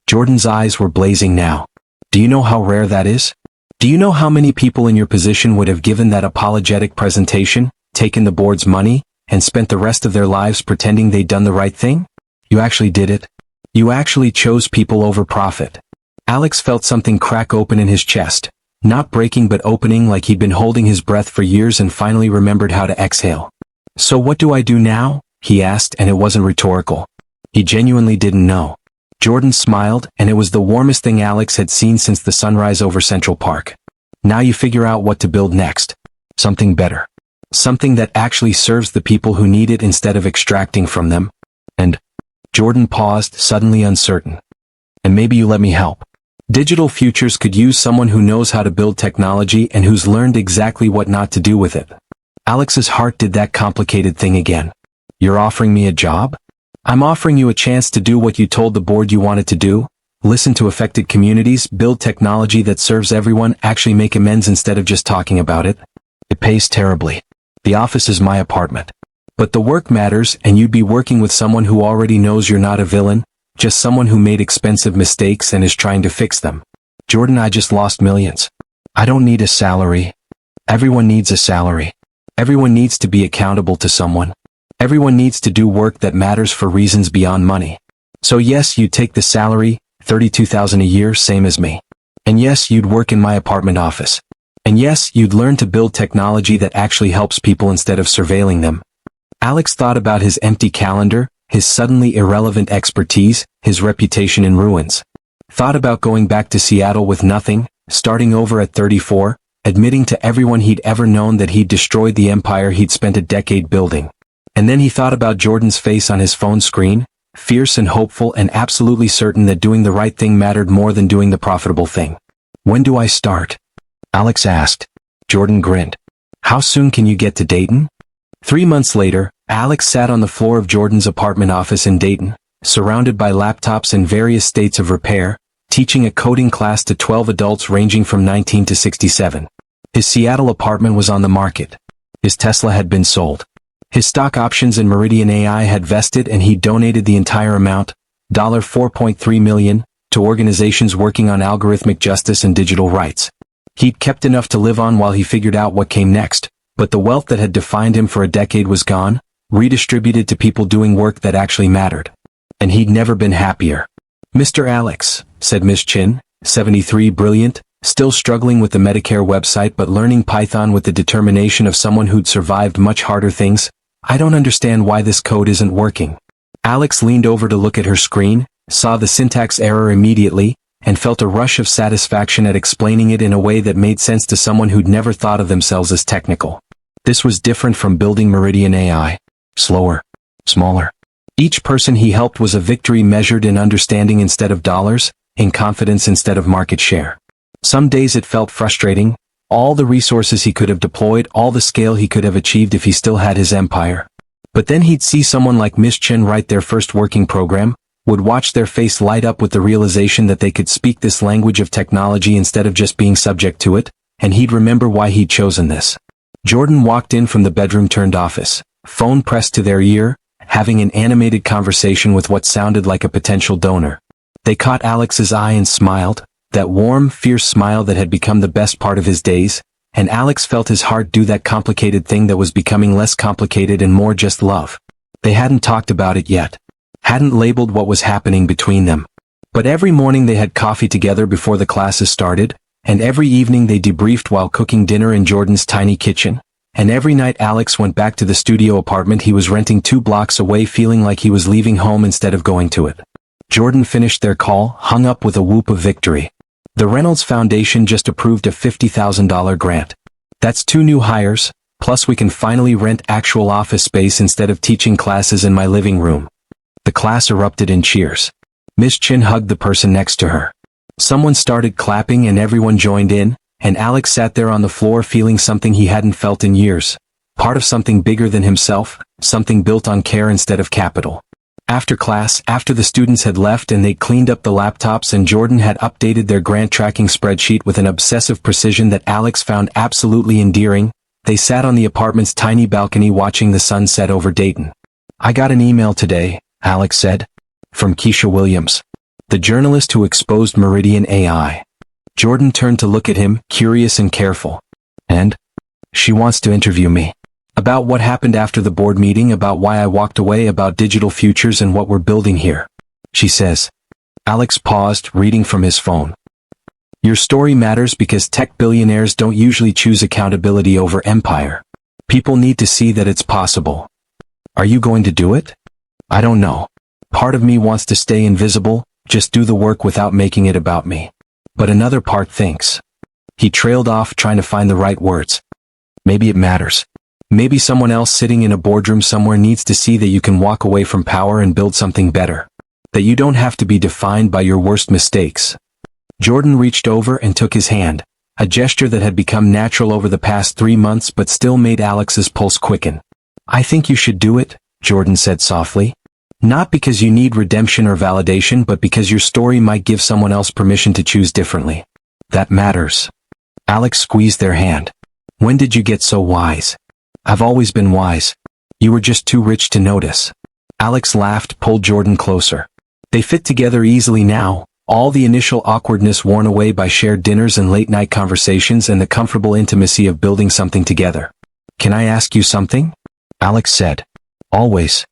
Jordan's eyes were blazing now. Do you know how rare that is? Do you know how many people in your position would have given that apologetic presentation, taken the board's money, and spent the rest of their lives pretending they'd done the right thing? You actually did it. You actually chose people over profit. Alex felt something crack open in his chest. Not breaking but opening, like he'd been holding his breath for years and finally remembered how to exhale. So what do I do now? He asked, and it wasn't rhetorical. He genuinely didn't know. Jordan smiled, and it was the warmest thing Alex had seen since the sunrise over Central Park. Now you figure out what to build next. Something better. Something that actually serves the people who need it instead of extracting from them. And Jordan paused, suddenly uncertain. And maybe you let me help. Digital futures could use someone who knows how to build technology and who's learned exactly what not to do with it. Alex's heart did that complicated thing again. You're offering me a job? I'm offering you a chance to do what you told the board you wanted to do. Listen to affected communities, build technology that serves everyone, actually make amends instead of just talking about it. It pays terribly. The office is my apartment. But the work matters, and you'd be working with someone who already knows you're not a villain, just someone who made expensive mistakes and is trying to fix them. Jordan, I just lost millions. I don't need a salary. Everyone needs a salary. Everyone needs to be accountable to someone. Everyone needs to do work that matters for reasons beyond money. So yes, you'd take the salary, $32,000 a year, same as me. And yes, you'd work in my apartment office. And yes, you'd learn to build technology that actually helps people instead of surveilling them. Alex thought about his empty calendar, his suddenly irrelevant expertise, his reputation in ruins. Thought about going back to Seattle with nothing, starting over at 34, admitting to everyone he'd ever known that he'd destroyed the empire he'd spent a decade building. And then he thought about Jordan's face on his phone screen, fierce and hopeful and absolutely certain that doing the right thing mattered more than doing the profitable thing. When do I start? Alex asked. Jordan grinned. How soon can you get to Dayton? 3 months later, Alex sat on the floor of Jordan's apartment office in Dayton, surrounded by laptops in various states of repair, teaching a coding class to 12 adults ranging from 19 to 67. His Seattle apartment was on the market. His Tesla had been sold. His stock options in Meridian AI had vested and he donated the entire amount, $4.3 million, to organizations working on algorithmic justice and digital rights. He'd kept enough to live on while he figured out what came next, but the wealth that had defined him for a decade was gone, redistributed to people doing work that actually mattered. And he'd never been happier. Mr. Alex, said Miss Chen, 73, brilliant, still struggling with the Medicare website but learning Python with the determination of someone who'd survived much harder things, I don't understand why this code isn't working. Alex leaned over to look at her screen, saw the syntax error immediately, and felt a rush of satisfaction at explaining it in a way that made sense to someone who'd never thought of themselves as technical. This was different from building Meridian AI. Slower. Smaller. Each person he helped was a victory measured in understanding instead of dollars, in confidence instead of market share. Some days it felt frustrating, all the resources he could have deployed, all the scale he could have achieved if he still had his empire. But then he'd see someone like Miss Chen write their first working program, would watch their face light up with the realization that they could speak this language of technology instead of just being subject to it, and he'd remember why he'd chosen this. Jordan walked in from the bedroom-turned-office, phone pressed to their ear, having an animated conversation with what sounded like a potential donor. They caught Alex's eye and smiled, that warm, fierce smile that had become the best part of his days, and Alex felt his heart do that complicated thing that was becoming less complicated and more just love. They hadn't talked about it yet. Hadn't labeled what was happening between them. But every morning they had coffee together before the classes started, and every evening they debriefed while cooking dinner in Jordan's tiny kitchen, and every night Alex went back to the studio apartment he was renting 2 blocks away feeling like he was leaving home instead of going to it. Jordan finished their call, hung up with a whoop of victory. The Reynolds Foundation just approved a $50,000 grant. That's 2 new hires, plus we can finally rent actual office space instead of teaching classes in my living room. The class erupted in cheers. Miss Chen hugged the person next to her. Someone started clapping and everyone joined in, and Alex sat there on the floor feeling something he hadn't felt in years. Part of something bigger than himself, something built on care instead of capital. After class, after the students had left and they'd cleaned up the laptops and Jordan had updated their grant tracking spreadsheet with an obsessive precision that Alex found absolutely endearing, they sat on the apartment's tiny balcony watching the sun set over Dayton. "I got an email today," Alex said. "From Keisha Williams, the journalist who exposed Meridian AI." Jordan turned to look at him, curious and careful. "And? She wants to interview me. About what happened after the board meeting, about why I walked away, about digital futures and what we're building here. She says." Alex paused, reading from his phone. "Your story matters because tech billionaires don't usually choose accountability over empire. People need to see that it's possible. Are you going to do it? I don't know. Part of me wants to stay invisible, just do the work without making it about me. But another part thinks." He trailed off, trying to find the right words. "Maybe it matters. Maybe someone else sitting in a boardroom somewhere needs to see that you can walk away from power and build something better. That you don't have to be defined by your worst mistakes." Jordan reached over and took his hand, a gesture that had become natural over the past 3 months but still made Alex's pulse quicken. "I think you should do it," Jordan said softly. "Not because you need redemption or validation, but because your story might give someone else permission to choose differently. That matters." Alex squeezed their hand. "When did you get so wise?" "I've always been wise. You were just too rich to notice." Alex laughed, pulled Jordan closer. They fit together easily now, all the initial awkwardness worn away by shared dinners and late-night conversations and the comfortable intimacy of building something together. "Can I ask you something?" Alex said. "Always."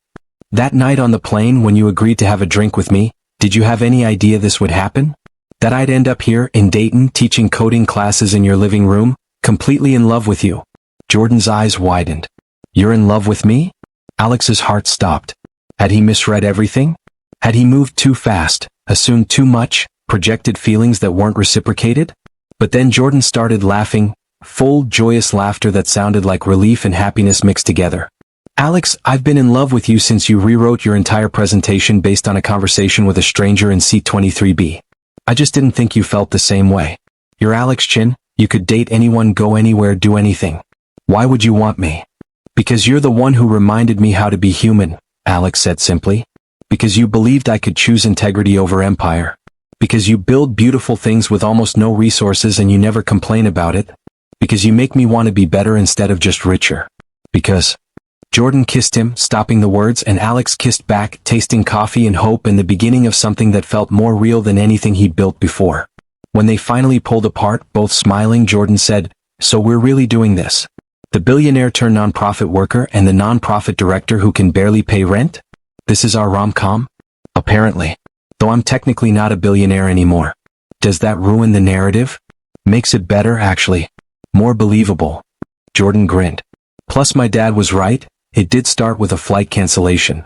"That night on the plane when you agreed to have a drink with me, did you have any idea this would happen? That I'd end up here in Dayton teaching coding classes in your living room, completely in love with you?" Jordan's eyes widened. "You're in love with me?" Alex's heart stopped. Had he misread everything? Had he moved too fast, assumed too much, projected feelings that weren't reciprocated? But then Jordan started laughing, full, joyous laughter that sounded like relief and happiness mixed together. "Alex, I've been in love with you since you rewrote your entire presentation based on a conversation with a stranger in seat 23B. I just didn't think you felt the same way. You're Alex Chen, you could date anyone, go anywhere, do anything. Why would you want me?" "Because you're the one who reminded me how to be human," Alex said simply. "Because you believed I could choose integrity over empire. Because you build beautiful things with almost no resources and you never complain about it. Because you make me want to be better instead of just richer. Because..." Jordan kissed him, stopping the words, and Alex kissed back, tasting coffee and hope and the beginning of something that felt more real than anything he'd built before. When they finally pulled apart, both smiling, Jordan said, "So we're really doing this? The billionaire turned nonprofit worker and the nonprofit director who can barely pay rent? This is our rom-com?" "Apparently. Though I'm technically not a billionaire anymore." "Does that ruin the narrative?" "Makes it better, actually. More believable." Jordan grinned. "Plus my dad was right. It did start with a flight cancellation."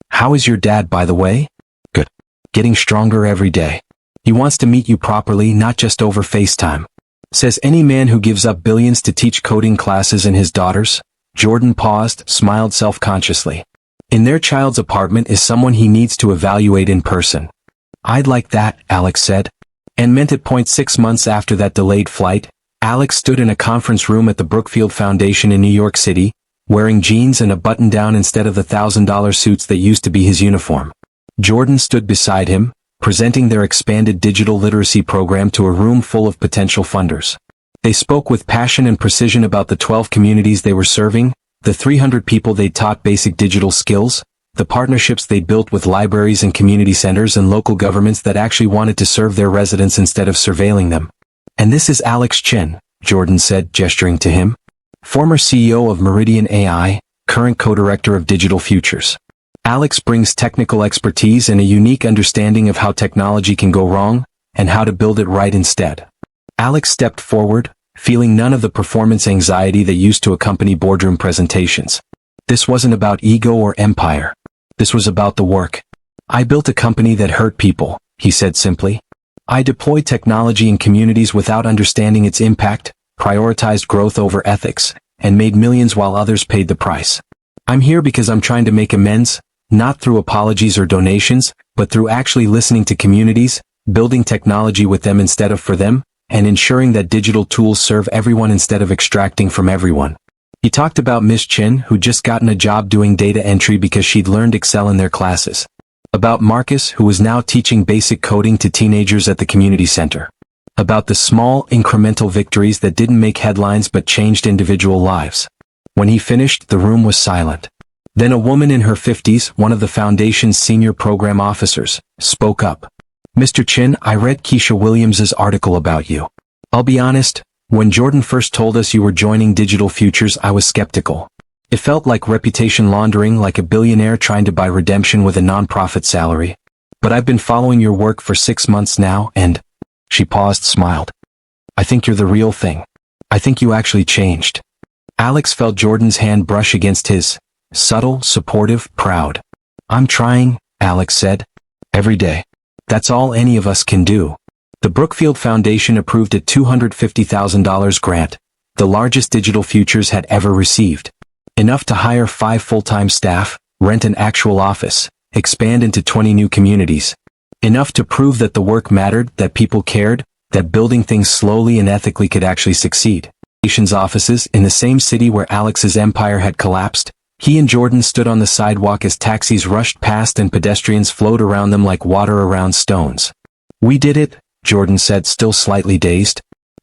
"How is your dad, by the way?" "Good. Getting stronger every day. He wants to meet you properly, not just over FaceTime. Says any man who gives up billions to teach coding classes in his daughters." Jordan paused, smiled self-consciously. "In their child's apartment is someone he needs to evaluate in person." "I'd like that," Alex said. And meant it. 6 months after that delayed flight, Alex stood in a conference room at the Brookfield Foundation in New York City, wearing jeans and a button-down instead of the $1,000 suits that used to be his uniform. Jordan stood beside him, presenting their expanded digital literacy program to a room full of potential funders. They spoke with passion and precision about the 12 communities they were serving, the 300 people they taught basic digital skills, the partnerships they built with libraries and community centers and local governments that actually wanted to serve their residents instead of surveilling them. And this is Alex Chen, Jordan said, gesturing to him. Former CEO of Meridian AI, current co-director of Digital Futures. Alex brings technical expertise and a unique understanding of how technology can go wrong, and how to build it right instead. Alex stepped forward, feeling none of the performance anxiety that used to accompany boardroom presentations. This wasn't about ego or empire. This was about the work. I built a company that hurt people, he said simply. I deployed technology in communities without understanding its impact, prioritized growth over ethics, and made millions while others paid the price. I'm here because I'm trying to make amends, not through apologies or donations, but through actually listening to communities, building technology with them instead of for them, and ensuring that digital tools serve everyone instead of extracting from everyone. He talked about Miss Chen, who'd just gotten a job doing data entry because she'd learned Excel in their classes. About Marcus, who was now teaching basic coding to teenagers at the community center. About the small, incremental victories that didn't make headlines but changed individual lives. When he finished, the room was silent. Then a woman in her 50s, one of the foundation's senior program officers, spoke up. Mr. Chen, I read Keisha Williams's article about you. I'll be honest, when Jordan first told us you were joining Digital Futures, I was skeptical. It felt like reputation laundering, like a billionaire trying to buy redemption with a non-profit salary. But I've been following your work for 6 months now, and... She paused, smiled. I think you're the real thing. I think you actually changed. Alex felt Jordan's hand brush against his. Subtle, supportive, proud. I'm trying, Alex said. Every day. That's all any of us can do. The Brookfield Foundation approved a $250,000 grant, the largest Digital Futures had ever received. Enough to hire 5 full-time staff, rent an actual office, expand into 20 new communities. Enough to prove that the work mattered, that people cared, that building things slowly and ethically could actually succeed. Nation's offices, in the same city where Alex's empire had collapsed, he and Jordan stood on the sidewalk as taxis rushed past and pedestrians flowed around them like water around stones. We did it, Jordan said, still slightly dazed.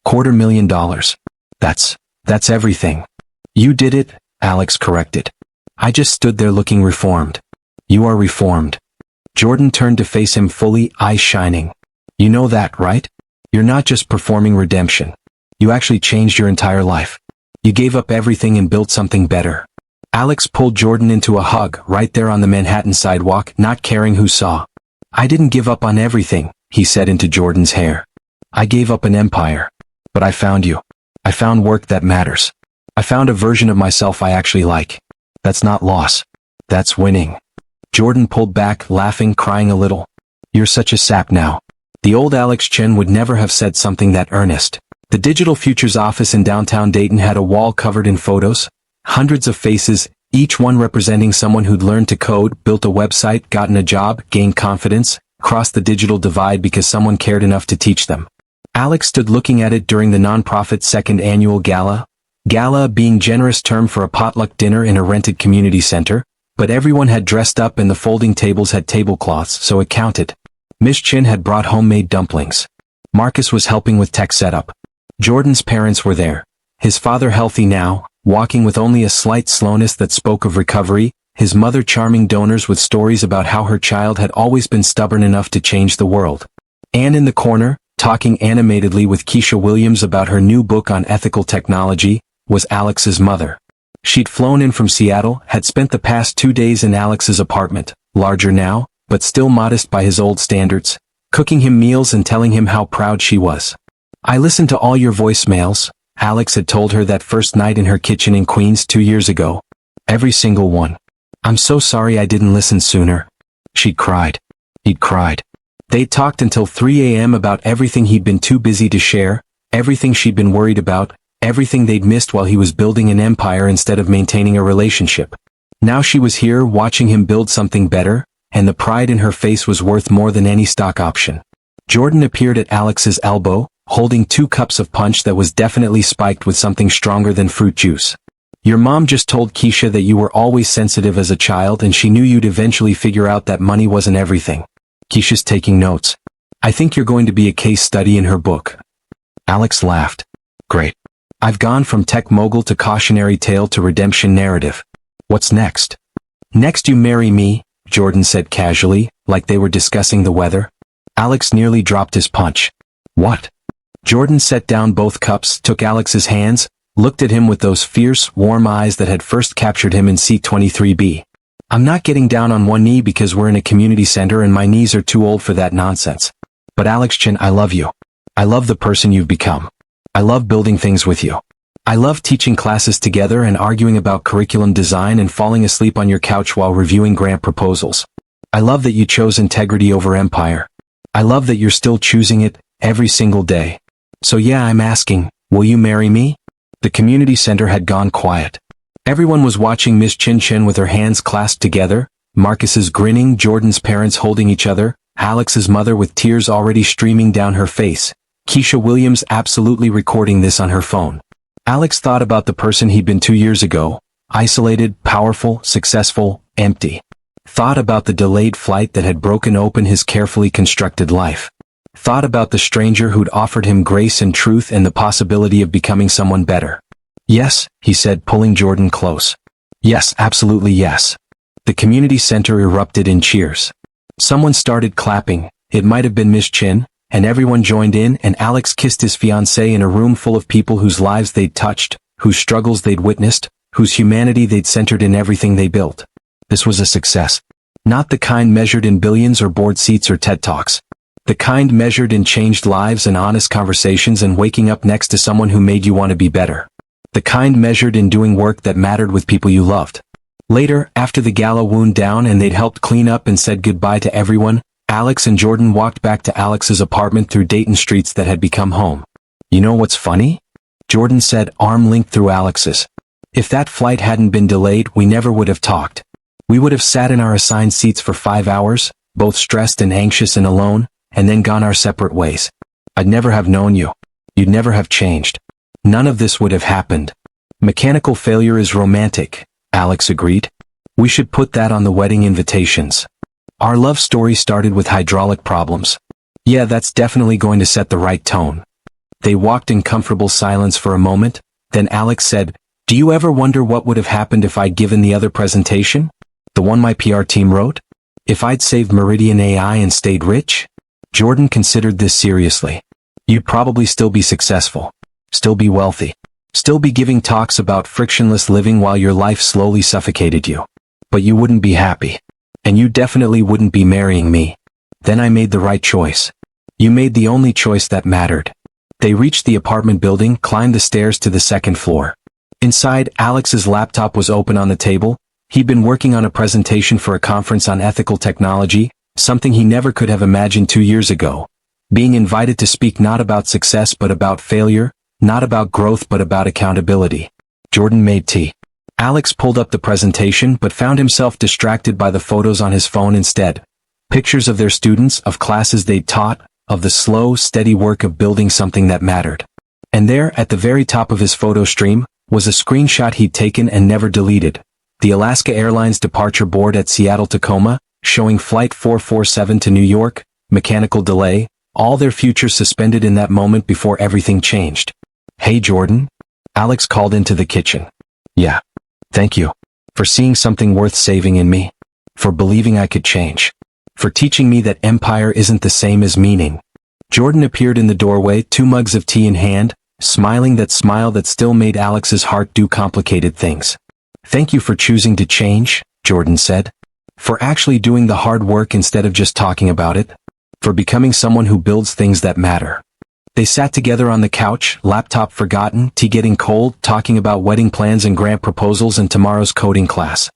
$250,000. That's everything. You did it, Alex corrected. I just stood there looking reformed. You are reformed. Jordan turned to face him fully, eyes shining. You know that, right? You're not just performing redemption. You actually changed your entire life. You gave up everything and built something better. Alex pulled Jordan into a hug right there on the Manhattan sidewalk, not caring who saw. I didn't give up on everything, he said into Jordan's hair. I gave up an empire. But I found you. I found work that matters. I found a version of myself I actually like. That's not loss. That's winning. Jordan pulled back, laughing, crying a little. You're such a sap now. The old Alex Chen would never have said something that earnest. The Digital Futures office in downtown Dayton had a wall covered in photos. Hundreds of faces, each one representing someone who'd learned to code, built a website, gotten a job, gained confidence, crossed the digital divide because someone cared enough to teach them. Alex stood looking at it during the nonprofit's second annual gala. Gala being generous term for a potluck dinner in a rented community center, but everyone had dressed up and the folding tables had tablecloths, so it counted. Miss Chen had brought homemade dumplings. Marcus was helping with tech setup. Jordan's parents were there. His father healthy now, walking with only a slight slowness that spoke of recovery, his mother charming donors with stories about how her child had always been stubborn enough to change the world. Anne in the corner, talking animatedly with Keisha Williams about her new book on ethical technology, was Alex's mother. She'd flown in from Seattle, had spent the past 2 days in Alex's apartment, larger now, but still modest by his old standards, cooking him meals and telling him how proud she was. I listened to all your voicemails, Alex had told her that first night in her kitchen in Queens 2 years ago. Every single one. I'm so sorry I didn't listen sooner. She'd cried. He'd cried. They'd talked until 3 a.m. about everything he'd been too busy to share, everything she'd been worried about, everything they'd missed while he was building an empire instead of maintaining a relationship. Now she was here watching him build something better, and the pride in her face was worth more than any stock option. Jordan appeared at Alex's elbow, holding 2 cups of punch that was definitely spiked with something stronger than fruit juice. Your mom just told Keisha that you were always sensitive as a child and she knew you'd eventually figure out that money wasn't everything. Keisha's taking notes. I think you're going to be a case study in her book. Alex laughed. Great. I've gone from tech mogul to cautionary tale to redemption narrative. What's next? Next you marry me, Jordan said casually, like they were discussing the weather. Alex nearly dropped his punch. What? Jordan set down both cups, took Alex's hands, looked at him with those fierce, warm eyes that had first captured him in seat 23B. I'm not getting down on one knee because we're in a community center and my knees are too old for that nonsense. But Alex Chen, I love you. I love the person you've become. I love building things with you. I love teaching classes together and arguing about curriculum design and falling asleep on your couch while reviewing grant proposals. I love that you chose integrity over empire. I love that you're still choosing it, every single day. So yeah, I'm asking, will you marry me? The community center had gone quiet. Everyone was watching Miss Chen with her hands clasped together, Marcus's grinning, Jordan's parents holding each other, Alex's mother with tears already streaming down her face, Keisha Williams absolutely recording this on her phone. Alex thought about the person he'd been 2 years ago, isolated, powerful, successful, empty. Thought about the delayed flight that had broken open his carefully constructed life. Thought about the stranger who'd offered him grace and truth and the possibility of becoming someone better. Yes, he said, pulling Jordan close. Yes, absolutely yes. The community center erupted in cheers. Someone started clapping, it might have been Miss Chen, and everyone joined in, and Alex kissed his fiancée in a room full of people whose lives they'd touched, whose struggles they'd witnessed, whose humanity they'd centered in everything they built. This was a success. Not the kind measured in billions or board seats or TED Talks. The kind measured in changed lives and honest conversations and waking up next to someone who made you want to be better. The kind measured in doing work that mattered with people you loved. Later, after the gala wound down and they'd helped clean up and said goodbye to everyone, Alex and Jordan walked back to Alex's apartment through Dayton streets that had become home. You know what's funny? Jordan said, arm linked through Alex's. If that flight hadn't been delayed, we never would have talked. We would have sat in our assigned seats for 5 hours, both stressed and anxious and alone, and then gone our separate ways. I'd never have known you. You'd never have changed. None of this would have happened. Mechanical failure is romantic, Alex agreed. We should put that on the wedding invitations. Our love story started with hydraulic problems. Yeah, that's definitely going to set the right tone. They walked in comfortable silence for a moment, then Alex said, do you ever wonder what would have happened if I'd given the other presentation? The one my PR team wrote? If I'd saved Meridian AI and stayed rich? Jordan considered this seriously. You'd probably still be successful. Still be wealthy. Still be giving talks about frictionless living while your life slowly suffocated you. But you wouldn't be happy. And you definitely wouldn't be marrying me. Then I made the right choice. You made the only choice that mattered. They reached the apartment building, climbed the stairs to the second floor. Inside, Alex's laptop was open on the table. He'd been working on a presentation for a conference on ethical technology, something he never could have imagined 2 years ago. Being invited to speak not about success but about failure, not about growth but about accountability. Jordan made tea. Alex pulled up the presentation but found himself distracted by the photos on his phone instead. Pictures of their students, of classes they'd taught, of the slow, steady work of building something that mattered. And there, at the very top of his photo stream, was a screenshot he'd taken and never deleted. The Alaska Airlines departure board at Seattle-Tacoma, showing Flight 447 to New York, mechanical delay, all their futures suspended in that moment before everything changed. Hey Jordan? Alex called into the kitchen. Yeah. Thank you. For seeing something worth saving in me. For believing I could change. For teaching me that empire isn't the same as meaning. Jordan appeared in the doorway, 2 mugs of tea in hand, smiling that smile that still made Alex's heart do complicated things. Thank you for choosing to change, Jordan said. For actually doing the hard work instead of just talking about it. For becoming someone who builds things that matter. They sat together on the couch, laptop forgotten, tea getting cold, talking about wedding plans and grant proposals and tomorrow's coding class.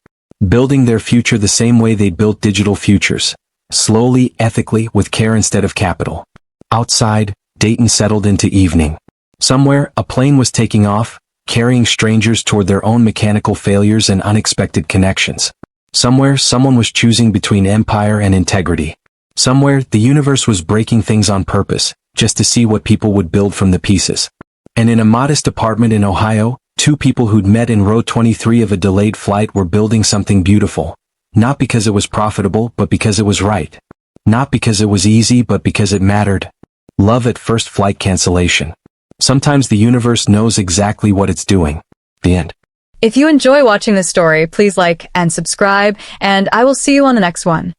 Building their future the same way they'd built digital futures. Slowly, ethically, with care instead of capital. Outside, Dayton settled into evening. Somewhere, a plane was taking off, carrying strangers toward their own mechanical failures and unexpected connections. Somewhere, someone was choosing between empire and integrity. Somewhere, the universe was breaking things on purpose, just to see what people would build from the pieces. And in a modest apartment in Ohio, 2 people who'd met in row 23 of a delayed flight were building something beautiful. Not because it was profitable, but because it was right. Not because it was easy, but because it mattered. Love at first flight cancellation. Sometimes the universe knows exactly what it's doing. The end. If you enjoy watching this story, please like and subscribe, and I will see you on the next one.